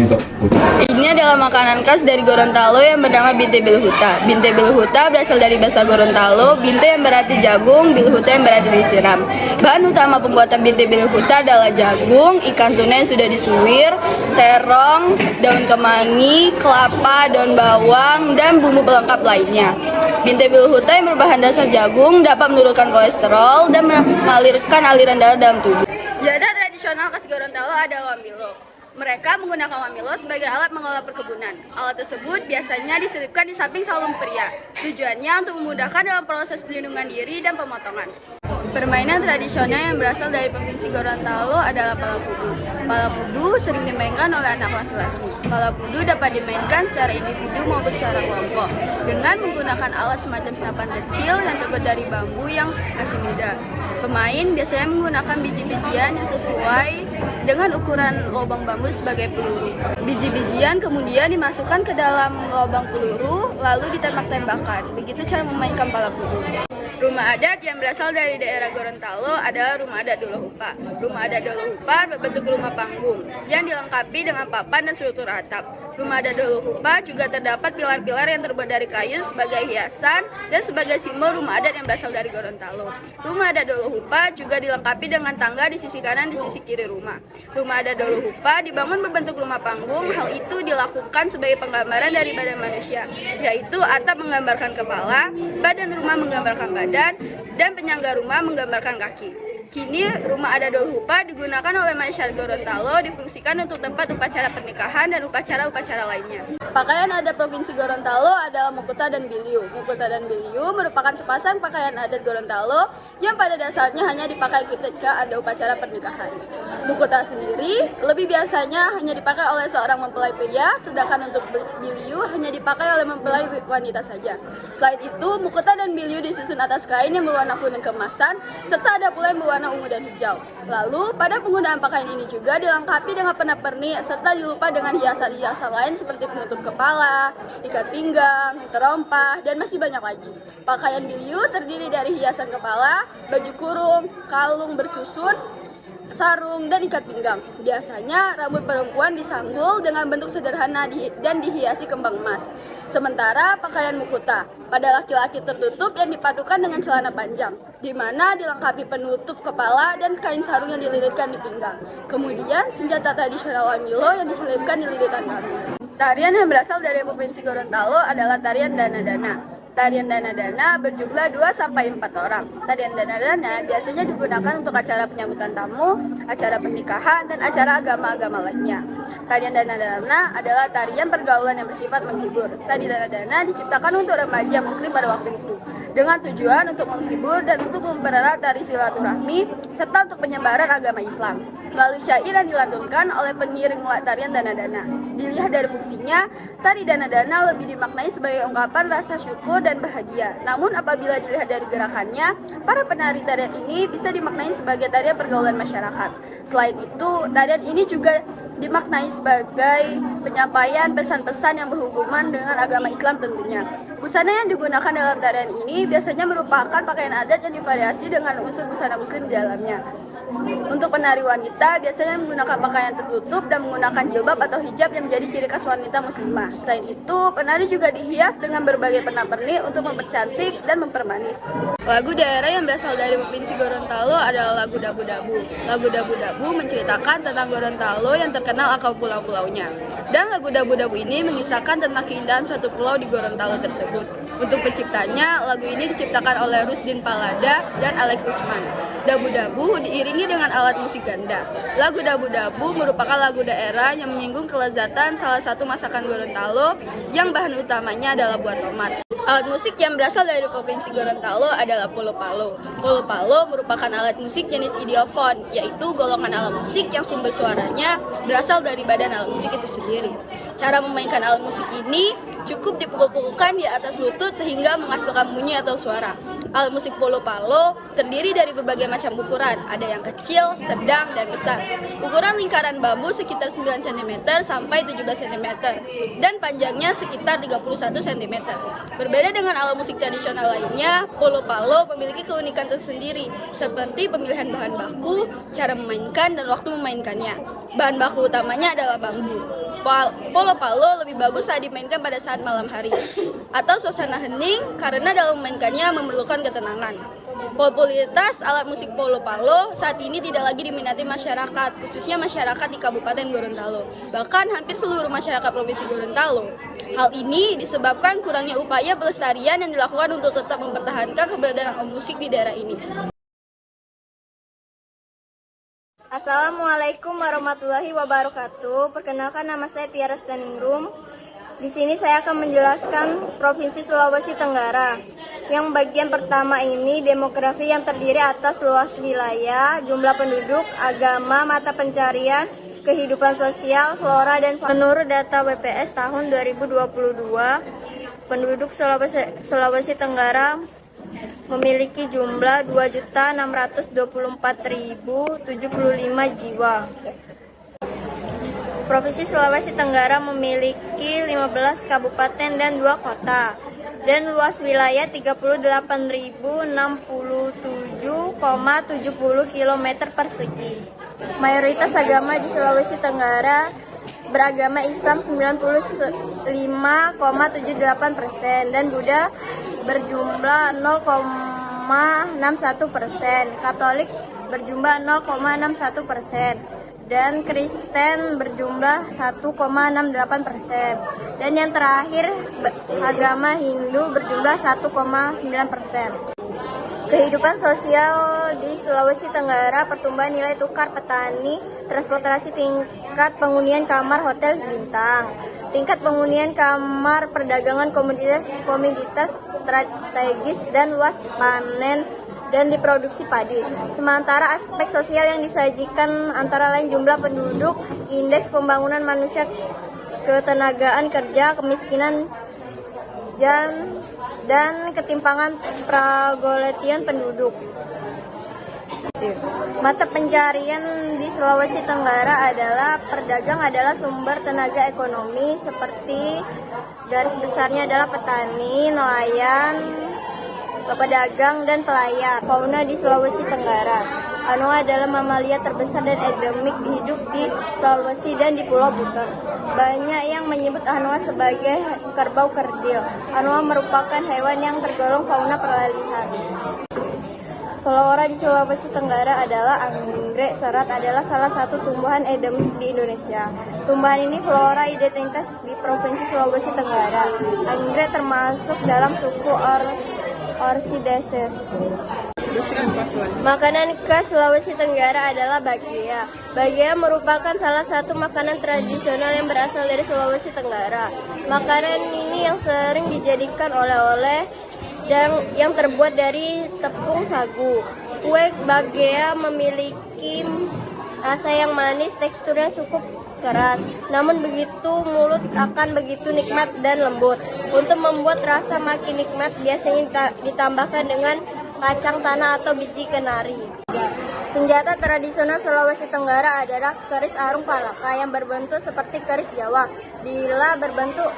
untuk Putri. Ini adalah makanan khas dari Gorontalo yang bernama Binte Bilhuta. Binte Bilhuta berasal dari bahasa Gorontalo, binte yang berarti jagung, bilhuta yang berarti disiram. Bahan utama pembuatan Binte Bilhuta adalah jagung, ikan tuna yang sudah disuwir, terong, daun kemangi, kelapa, daun bawang, dan bumbu pelengkap lainnya. Binte Bilhuta yang berbahan dasar jagung dapat menurunkan kolesterol dan mengalirkan aliran darah dalam tubuh. Jadah tradisional khas Gorontalo adalah wamilo. Mereka menggunakan wamilo sebagai alat mengolah perkebunan. Alat tersebut biasanya diselipkan di samping salum pria. Tujuannya untuk memudahkan dalam proses pelindungan diri dan pemotongan. Permainan tradisional yang berasal dari Provinsi Gorontalo adalah palapudu. Palapudu sering dimainkan oleh anak laki-laki. Palapudu dapat dimainkan secara individu maupun secara kelompok dengan menggunakan alat semacam senapan kecil yang terbuat dari bambu yang masih muda. Pemain biasanya menggunakan biji-bijian yang sesuai dengan ukuran lubang bambu sebagai peluru. Biji-bijian kemudian dimasukkan ke dalam lubang peluru lalu ditembak-tembakan. Begitu cara memainkan palapudu. Rumah adat yang berasal dari daerah Gorontalo adalah Rumah Adat Dolohupa. Rumah Adat Dolohupa berbentuk rumah panggung yang dilengkapi dengan papan dan struktur atap. Rumah Adat Dolohupa juga terdapat pilar-pilar yang terbuat dari kayu sebagai hiasan dan sebagai simbol rumah adat yang berasal dari Gorontalo. Rumah Adat Dolohupa juga dilengkapi dengan tangga di sisi kanan dan di sisi kiri rumah. Rumah Adat Dolohupa dibangun berbentuk rumah panggung. Hal itu dilakukan sebagai penggambaran dari badan manusia, yaitu atap menggambarkan kepala, badan rumah menggambarkan badan, dan penyangga rumah menggambarkan kaki. Kini Rumah Adat Dolohupa digunakan oleh masyarakat Gorontalo difungsikan untuk tempat upacara pernikahan dan upacara-upacara lainnya. Pakaian adat Provinsi Gorontalo adalah mukuta dan biliu. Mukuta dan biliu merupakan sepasang pakaian adat Gorontalo yang pada dasarnya hanya dipakai ketika ada upacara pernikahan. Mukuta sendiri lebih biasanya hanya dipakai oleh seorang mempelai pria, sedangkan untuk biliu hanya dipakai oleh mempelai wanita saja. Selain itu, mukuta dan biliu disusun atas kain yang berwarna kuning keemasan, serta ada pula yang berwarna ungu dan hijau. Lalu, pada penggunaan pakaian ini juga dilengkapi dengan pernak-pernik serta dilupa dengan hiasan-hiasan lain seperti penutup kepala, ikat pinggang, terompah, dan masih banyak lagi. Pakaian biliu terdiri dari hiasan kepala, baju kurung, kalung bersusun, sarung, dan ikat pinggang. Biasanya rambut perempuan disanggul dengan bentuk sederhana dan dihiasi kembang emas. Sementara pakaian mukuta pada laki-laki tertutup yang dipadukan dengan celana panjang, di mana dilengkapi penutup kepala dan kain sarung yang dililitkan di pinggang. Kemudian senjata tradisional wamilo yang diselipkan di lilitan kaki. Tarian yang berasal dari Provinsi Gorontalo adalah tarian dana-dana. Tarian dana-dana berjumlah 2-4 orang. Tarian dana-dana biasanya digunakan untuk acara penyambutan tamu, acara pernikahan, dan acara agama-agama lainnya. Tarian dana-dana adalah tarian pergaulan yang bersifat menghibur. Tari dana-dana diciptakan untuk remaja muslim pada waktu itu, dengan tujuan untuk menghibur dan untuk mempererat tari silaturahmi, serta untuk penyebaran agama Islam. Melalui syair yang dilantunkan oleh pengiring tarian dana-dana. Dilihat dari fungsinya, tari dana-dana lebih dimaknai sebagai ungkapan rasa syukur dan bahagia. Namun apabila dilihat dari gerakannya, para penari tarian ini bisa dimaknai sebagai tarian pergaulan masyarakat. Selain itu, tarian ini juga dimaknai sebagai penyampaian pesan-pesan yang berhubungan dengan agama Islam tentunya. Busana yang digunakan dalam tarian ini biasanya merupakan pakaian adat yang divariasi dengan unsur busana muslim di dalamnya. Untuk penari wanita biasanya menggunakan pakaian tertutup dan menggunakan jilbab atau hijab yang menjadi ciri khas wanita muslimah. Selain itu, penari juga dihias dengan berbagai pernak-pernik untuk mempercantik dan mempermanis. Lagu daerah yang berasal dari Provinsi Gorontalo adalah lagu Dabu-Dabu. Lagu Dabu-Dabu menceritakan tentang Gorontalo yang terkenal akan pulau-pulaunya. Dan lagu Dabu-Dabu ini mengisahkan tentang keindahan suatu pulau di Gorontalo tersebut. Untuk penciptanya, lagu ini diciptakan oleh Rusdin Palada dan Alex Usman. Dabu-Dabu diiringi dengan alat musik ganda. Lagu Dabu-Dabu merupakan lagu daerah yang menyinggung kelezatan salah satu masakan Gorontalo yang bahan utamanya adalah buah tomat. Alat musik yang berasal dari Provinsi Gorontalo adalah polo-palo. Polo-palo merupakan alat musik jenis idiofon, yaitu golongan alat musik yang sumber suaranya berasal dari badan alat musik itu sendiri. Cara memainkan alat musik ini cukup dipukul-pukulkan di atas lutut sehingga menghasilkan bunyi atau suara. Alat musik polo-palo terdiri dari berbagai macam ukuran, ada yang kecil, sedang, dan besar. Ukuran lingkaran bambu sekitar 9 cm sampai 17 cm dan panjangnya sekitar 31 cm. Berbeda dengan alat musik tradisional lainnya, polo palo memiliki keunikan tersendiri, seperti pemilihan bahan baku, cara memainkan, dan waktu memainkannya. Bahan baku utamanya adalah bambu. Polo palo lebih bagus saat dimainkan pada saat malam hari atau suasana hening karena dalam memainkannya memerlukan ketenangan. Popularitas alat musik polo palo saat ini tidak lagi diminati masyarakat, khususnya masyarakat di Kabupaten Gorontalo, bahkan hampir seluruh masyarakat Provinsi Gorontalo. Hal ini disebabkan kurangnya upaya pelestarian yang dilakukan untuk tetap mempertahankan keberadaan alat musik di daerah ini. Assalamualaikum warahmatullahi wabarakatuh. Perkenalkan, nama saya Tiara Staningrum. Di sini saya akan menjelaskan Provinsi Sulawesi Tenggara. Yang bagian pertama ini demografi yang terdiri atas luas wilayah, jumlah penduduk, agama, mata pencarian, kehidupan sosial, flora dan fauna. Menurut data BPS tahun 2022, penduduk Sulawesi Tenggara memiliki jumlah 2.624.075 jiwa. Provinsi Sulawesi Tenggara memiliki 15 kabupaten dan 2 kota, dan luas wilayah 38.067,70 km persegi. Mayoritas agama di Sulawesi Tenggara beragama Islam 95,78% dan Buddha berjumlah 0,61%, Katolik berjumlah 0,61%, dan Kristen berjumlah 1,68%, dan yang terakhir agama Hindu berjumlah 1,9%. Kehidupan sosial di Sulawesi Tenggara, pertumbuhan nilai tukar petani, transportasi, tingkat penghunian kamar hotel bintang, tingkat penghunian kamar perdagangan komoditas strategis, dan luas panen dan diproduksi padi. Sementara aspek sosial yang disajikan antara lain jumlah penduduk, indeks pembangunan manusia, ketenagaan kerja, kemiskinan, dan ketimpangan pergoletian penduduk. Mata pencarian di Sulawesi Tenggara adalah perdagang adalah sumber tenaga ekonomi, seperti garis besarnya adalah petani, nelayan, pedagang, dan pelayar. Fauna di Sulawesi Tenggara, anoa adalah mamalia terbesar dan endemik hidup di Sulawesi dan di Pulau Buton. Banyak yang menyebut anoa sebagai kerbau kerdil. Anoa merupakan hewan yang tergolong fauna peralihan. Flora di Sulawesi Tenggara adalah anggrek serat, adalah salah satu tumbuhan endemik di Indonesia. Tumbuhan ini flora identitas di Provinsi Sulawesi Tenggara. Anggrek termasuk dalam suku Orchidaceae. Makanan khas Sulawesi Tenggara adalah bagea. Bagea merupakan salah satu makanan tradisional yang berasal dari Sulawesi Tenggara. Makanan ini yang sering dijadikan oleh-oleh dan yang terbuat dari tepung sagu. Kue bagea memiliki rasa yang manis, tekstur yang cukup keras. Namun begitu mulut akan begitu nikmat dan lembut. Untuk membuat rasa makin nikmat, biasanya ditambahkan dengan kacang tanah atau biji kenari. Senjata tradisional Sulawesi Tenggara adalah keris arung palaka yang berbentuk seperti keris Jawa bila berbentuk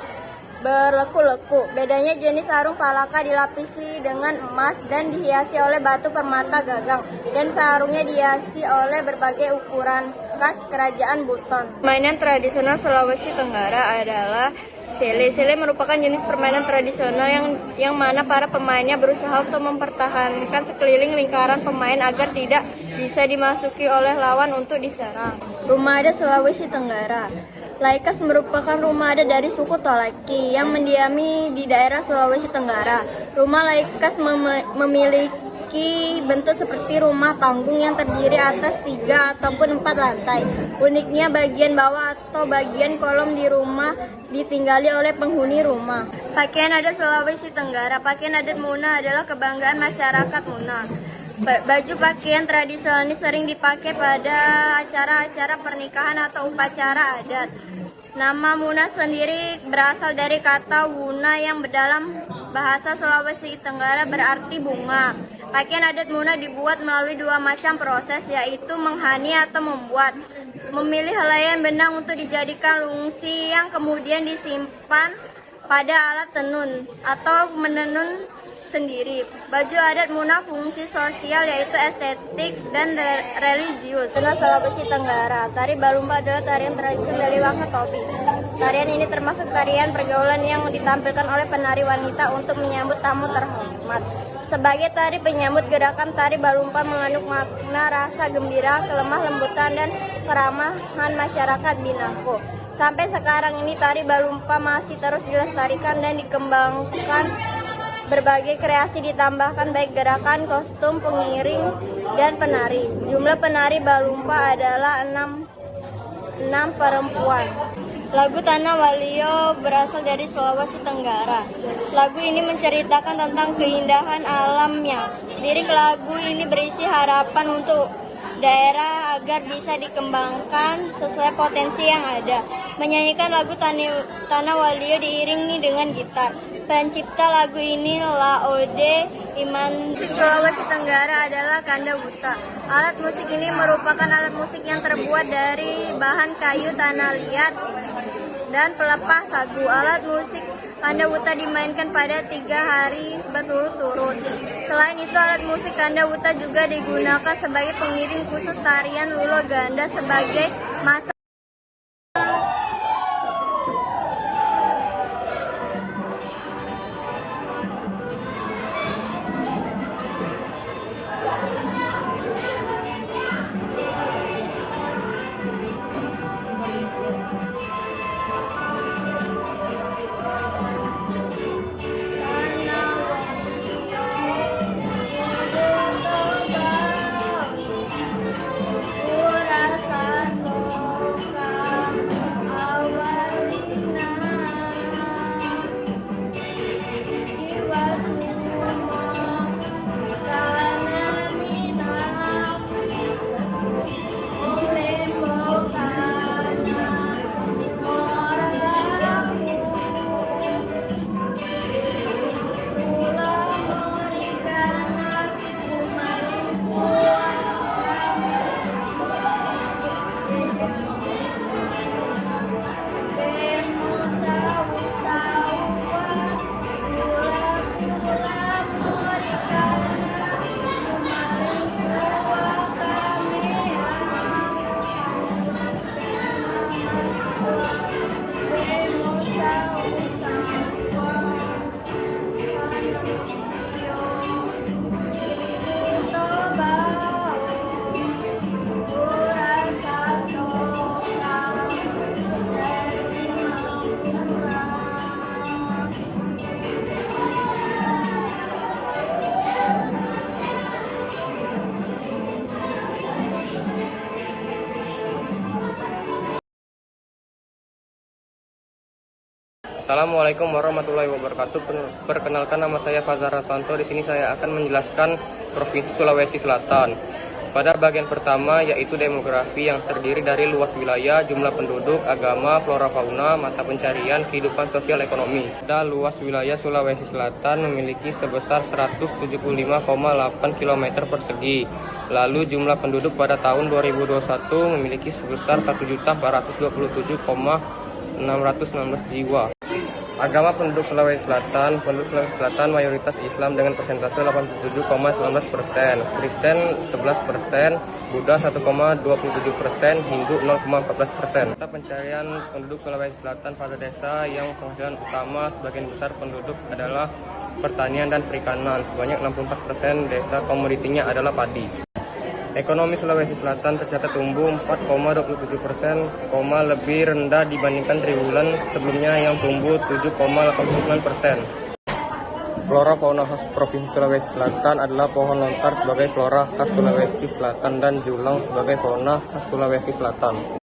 berleku-leku. Bedanya jenis sarung palaka dilapisi dengan emas dan dihiasi oleh batu permata gagang, dan sarungnya dihiasi oleh berbagai ukuran khas kerajaan Buton. Mainan tradisional Sulawesi Tenggara adalah sele. Sele merupakan jenis permainan tradisional yang mana para pemainnya berusaha untuk mempertahankan sekeliling lingkaran pemain agar tidak bisa dimasuki oleh lawan untuk diserang. Rumah adat Sulawesi Tenggara. Laikas merupakan rumah adat dari suku Tolaki yang mendiami di daerah Sulawesi Tenggara. Rumah Laikas memiliki bentuk seperti rumah panggung yang terdiri atas 3 ataupun 4 lantai. Uniknya bagian bawah atau bagian kolom di rumah ditinggali oleh penghuni rumah. Pakaian adat Sulawesi Tenggara. Pakaian adat Muna adalah kebanggaan masyarakat Muna. Baju pakaian tradisional ini sering dipakai pada acara-acara pernikahan atau upacara adat. Nama Muna sendiri berasal dari kata Wuna yang dalam bahasa Sulawesi Tenggara berarti bunga. Pakaian adat Muna dibuat melalui 2 macam proses, yaitu menghani atau membuat. Memilih helaian benang untuk dijadikan lungsi yang kemudian disimpan pada alat tenun atau menenun sendiri. Baju adat Muna fungsi sosial yaitu estetik dan religius. Sulawesi Tenggara, tari Balumba adalah tarian tradisional dari Wakatobi. Tarian ini termasuk tarian pergaulan yang ditampilkan oleh penari wanita untuk menyambut tamu terhormat. Sebagai tari penyambut gerakan, tari Balumba mengandung makna rasa gembira, kelemah lembutan, dan keramahan masyarakat Binako. Sampai sekarang ini tari Balumba masih terus dilestarikan dan dikembangkan. Berbagai kreasi ditambahkan baik gerakan, kostum, pengiring, dan penari. Jumlah penari Balumba adalah 6 perempuan. Lagu Tanah Walio berasal dari Sulawesi Tenggara. Lagu ini menceritakan tentang keindahan alamnya. Lirik lagu ini berisi harapan untuk daerah agar bisa dikembangkan sesuai potensi yang ada. Menyanyikan lagu Tanah Walio diiringi dengan gitar. Pencipta lagu ini Laode Iman. Musik Sulawesi Tenggara adalah kanda wuta. Alat musik ini merupakan alat musik yang terbuat dari bahan kayu, tanah liat, dan pelepah sagu. Alat musik kanda wuta dimainkan pada 3 hari berturut-turut. Selain itu, alat musik kanda wuta juga digunakan sebagai pengiring khusus tarian lulo ganda sebagai masa. Assalamualaikum warahmatullahi wabarakatuh. Perkenalkan, nama saya Fazar Rasanto. Di sini saya akan menjelaskan Provinsi Sulawesi Selatan. Pada bagian pertama yaitu demografi yang terdiri dari luas wilayah, jumlah penduduk, agama, flora fauna, mata pencarian, kehidupan sosial ekonomi. Dan luas wilayah Sulawesi Selatan memiliki sebesar 175,8 km persegi. Lalu jumlah penduduk pada tahun 2021 memiliki sebesar 1.427,616 jiwa. Agama penduduk Sulawesi Selatan mayoritas Islam dengan persentase 87,19%, Kristen 11%, Buddha 1,27%, Hindu 0,14%. Mata pencarian penduduk Sulawesi Selatan pada desa yang penghasilan utama sebagian besar penduduk adalah pertanian dan perikanan. Sebanyak 64% desa komoditinya adalah padi. Ekonomi Sulawesi Selatan tercatat tumbuh 4,27%, lebih rendah dibandingkan triwulan sebelumnya yang tumbuh 7,89%. Flora fauna khas Provinsi Sulawesi Selatan adalah pohon lontar sebagai flora khas Sulawesi Selatan dan julang sebagai fauna khas Sulawesi Selatan.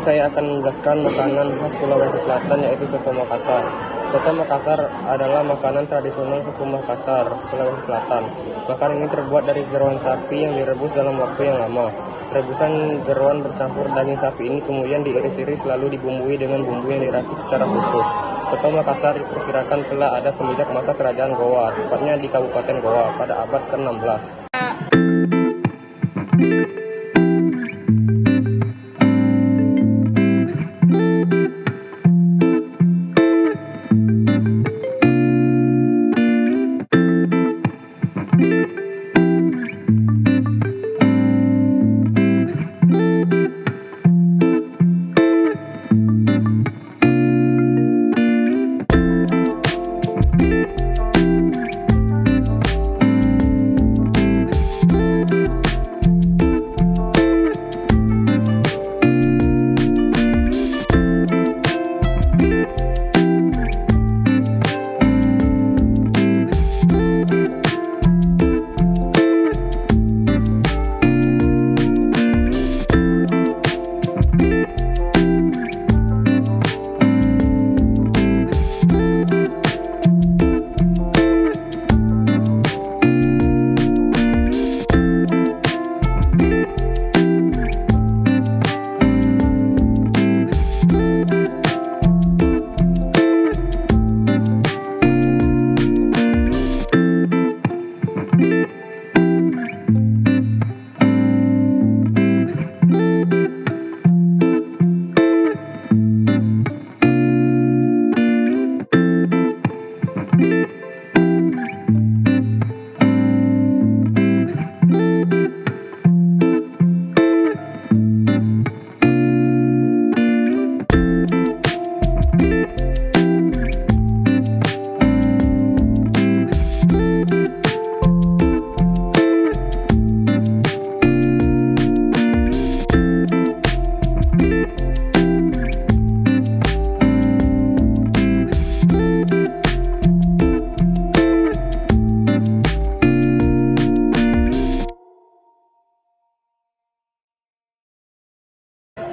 saya akan menjelaskan makanan khas Sulawesi Selatan, yaitu soto Makassar. Soto Makassar adalah makanan tradisional suku Makassar, Sulawesi Selatan. Makanan ini terbuat dari jeroan sapi yang direbus dalam waktu yang lama. Rebusan jeroan bercampur daging sapi ini kemudian diiris-iris lalu dibumbui dengan bumbu yang diracik secara khusus. Soto Makassar diperkirakan telah ada semenjak masa kerajaan Goa, tepatnya di Kabupaten Goa pada abad ke-16.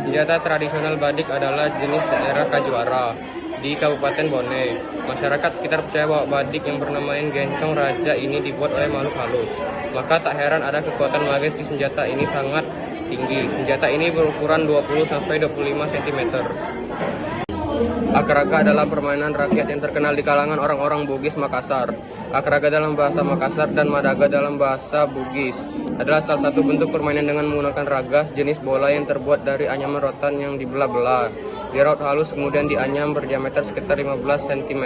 Senjata tradisional badik adalah jenis daerah Kajuara di Kabupaten Bone. Masyarakat sekitar percaya bahwa badik yang bernama Gencong Raja ini dibuat oleh makhluk halus. Maka tak heran ada kekuatan magis di senjata ini sangat tinggi. Senjata ini berukuran 20-25 cm. Akraga adalah permainan rakyat yang terkenal di kalangan orang-orang Bugis Makassar. Akraga dalam bahasa Makassar dan Madaga dalam bahasa Bugis adalah salah satu bentuk permainan dengan menggunakan raga, jenis bola yang terbuat dari anyaman rotan yang dibelah-belah. Diraut halus kemudian dianyam berdiameter sekitar 15 cm.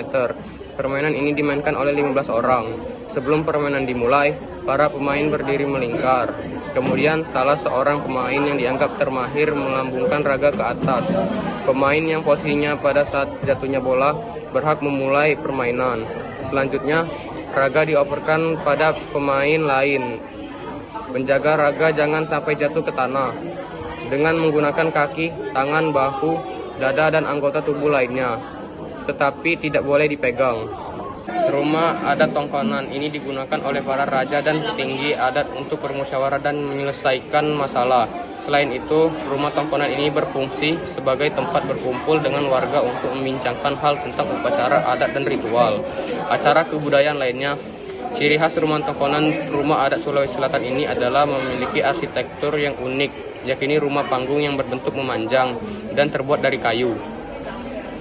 Permainan ini dimainkan oleh 15 orang. Sebelum permainan dimulai, para pemain berdiri melingkar. Kemudian salah seorang pemain yang dianggap termahir melambungkan raga ke atas. Pemain yang posisinya pada saat jatuhnya bola berhak memulai permainan. Selanjutnya, raga dioperkan pada pemain lain. Penjaga raga jangan sampai jatuh ke tanah. Dengan menggunakan kaki, tangan, bahu, dada, dan anggota tubuh lainnya. Tetapi tidak boleh dipegang. Rumah adat Tongkonan ini digunakan oleh para raja dan petinggi adat untuk bermusyawarah dan menyelesaikan masalah. Selain itu, rumah Tongkonan ini berfungsi sebagai tempat berkumpul dengan warga untuk membincangkan hal tentang upacara adat dan ritual. Acara kebudayaan lainnya. Ciri khas rumah Tongkonan, rumah adat Sulawesi Selatan ini adalah memiliki arsitektur yang unik, yakni rumah panggung yang berbentuk memanjang dan terbuat dari kayu.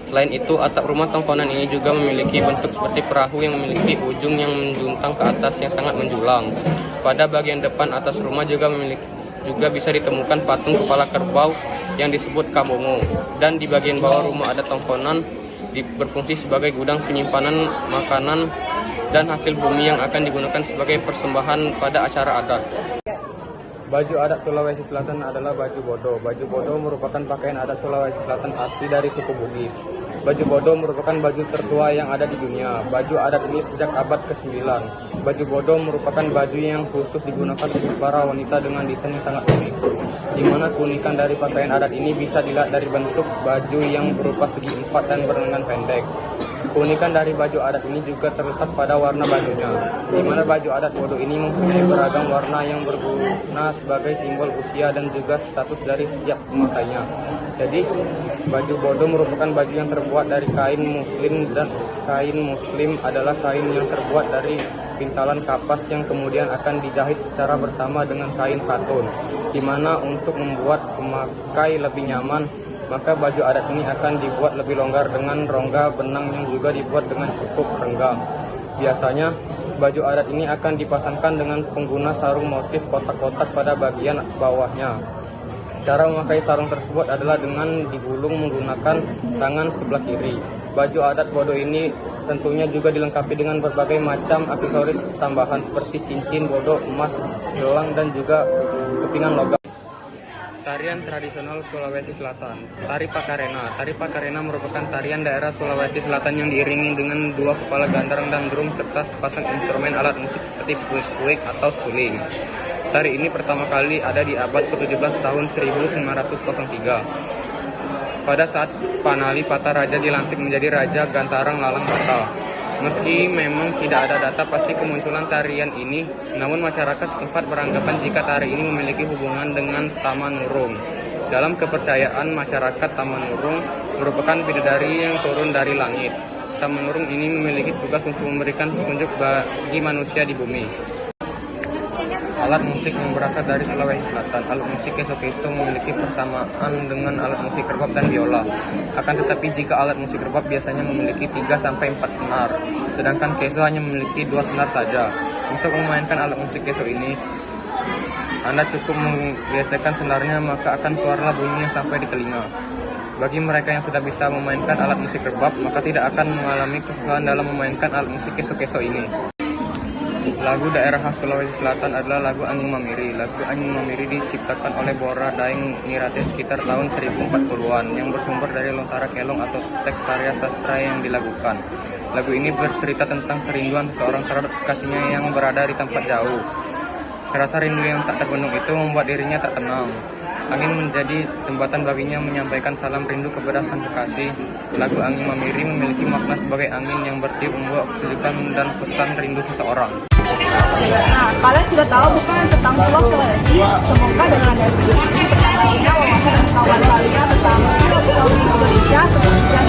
Selain itu, atap rumah Tongkonan ini juga memiliki bentuk seperti perahu yang memiliki ujung yang menjuntang ke atas yang sangat menjulang. Pada bagian depan atas rumah juga bisa ditemukan patung kepala kerbau yang disebut kabongo. Dan di bagian bawah rumah adat Tongkonan berfungsi sebagai gudang penyimpanan makanan dan hasil bumi yang akan digunakan sebagai persembahan pada acara adat. Baju adat Sulawesi Selatan adalah baju bodo. Baju bodo merupakan pakaian adat Sulawesi Selatan asli dari suku Bugis. Baju bodo merupakan baju tertua yang ada di dunia. Baju adat ini sejak abad ke-9. Baju bodo merupakan baju yang khusus digunakan untuk para wanita dengan desain yang sangat unik. Di mana keunikan dari pakaian adat ini bisa dilihat dari bentuk baju yang berupa segi empat dan berlengan pendek. Keunikan dari baju adat ini juga terletak pada warna bajunya, di mana baju adat Bodo ini mempunyai beragam warna yang berguna sebagai simbol usia dan juga status dari setiap pemakainya. Jadi, baju Bodo merupakan baju yang terbuat dari kain muslim, dan kain muslim adalah kain yang terbuat dari pintalan kapas yang kemudian akan dijahit secara bersama dengan kain katun, di mana untuk membuat pemakai lebih nyaman, maka baju adat ini akan dibuat lebih longgar dengan rongga benang yang juga dibuat dengan cukup renggang. Biasanya, baju adat ini akan dipasangkan dengan pengguna sarung motif kotak-kotak pada bagian bawahnya. Cara memakai sarung tersebut adalah dengan digulung menggunakan tangan sebelah kiri. Baju adat Bodo ini tentunya juga dilengkapi dengan berbagai macam aksesoris tambahan seperti cincin Bodo, emas, gelang, dan juga kepingan logam. Tarian tradisional Sulawesi Selatan, Tari Pakarena. Tari Pakarena merupakan tarian daerah Sulawesi Selatan yang diiringi dengan dua kepala gandang dan drum serta sepasang instrumen alat musik seperti puik-puik atau suling. Tari ini pertama kali ada di abad ke-17 tahun 1903. Pada saat Panali Pata Raja dilantik menjadi Raja Gantarang Lalang Bata. Meski memang tidak ada data pasti kemunculan tarian ini, namun masyarakat setempat beranggapan jika tari ini memiliki hubungan dengan Tamanurung. Dalam kepercayaan masyarakat, Tamanurung merupakan bidadari yang turun dari langit. Tamanurung ini memiliki tugas untuk memberikan petunjuk bagi manusia di bumi. Alat musik yang berasal dari Sulawesi Selatan. Alat musik keso-keso memiliki persamaan dengan alat musik rebab dan biola. Akan tetapi jika alat musik rebab biasanya memiliki 3-4 senar, sedangkan keso hanya memiliki 2 senar saja. Untuk memainkan alat musik keso ini, Anda cukup menggesekkan senarnya maka akan keluarlah bunyinya sampai di telinga. Bagi mereka yang sudah bisa memainkan alat musik rebab, maka tidak akan mengalami kesusahan dalam memainkan alat musik keso-keso ini. Lagu daerah khas Sulawesi Selatan adalah lagu Anjing Mamiri. Lagu Anjing Mamiri diciptakan oleh Bora Daeng Nirate sekitar tahun 1040-an yang bersumber dari Lontara Kelong atau teks karya sastra yang dilakukan. Lagu ini bercerita tentang kerinduan seseorang terhadap kekasihnya yang berada di tempat jauh. Rasa rindu yang tak terbendung itu membuat dirinya tak tenang. Angin menjadi jembatan baginya menyampaikan salam rindu kepada sang kekasih. Lagu Anjing Mamiri memiliki makna sebagai angin yang bertiup membawa kesejukan dan pesan rindu seseorang. Nah, kalian sudah tahu bukan tentang Pulau Sulawesi? Semoga dengan adanya video ini pertanyaannya wawasan pengetahuan kalian tentang Pulau Indonesia seperti yang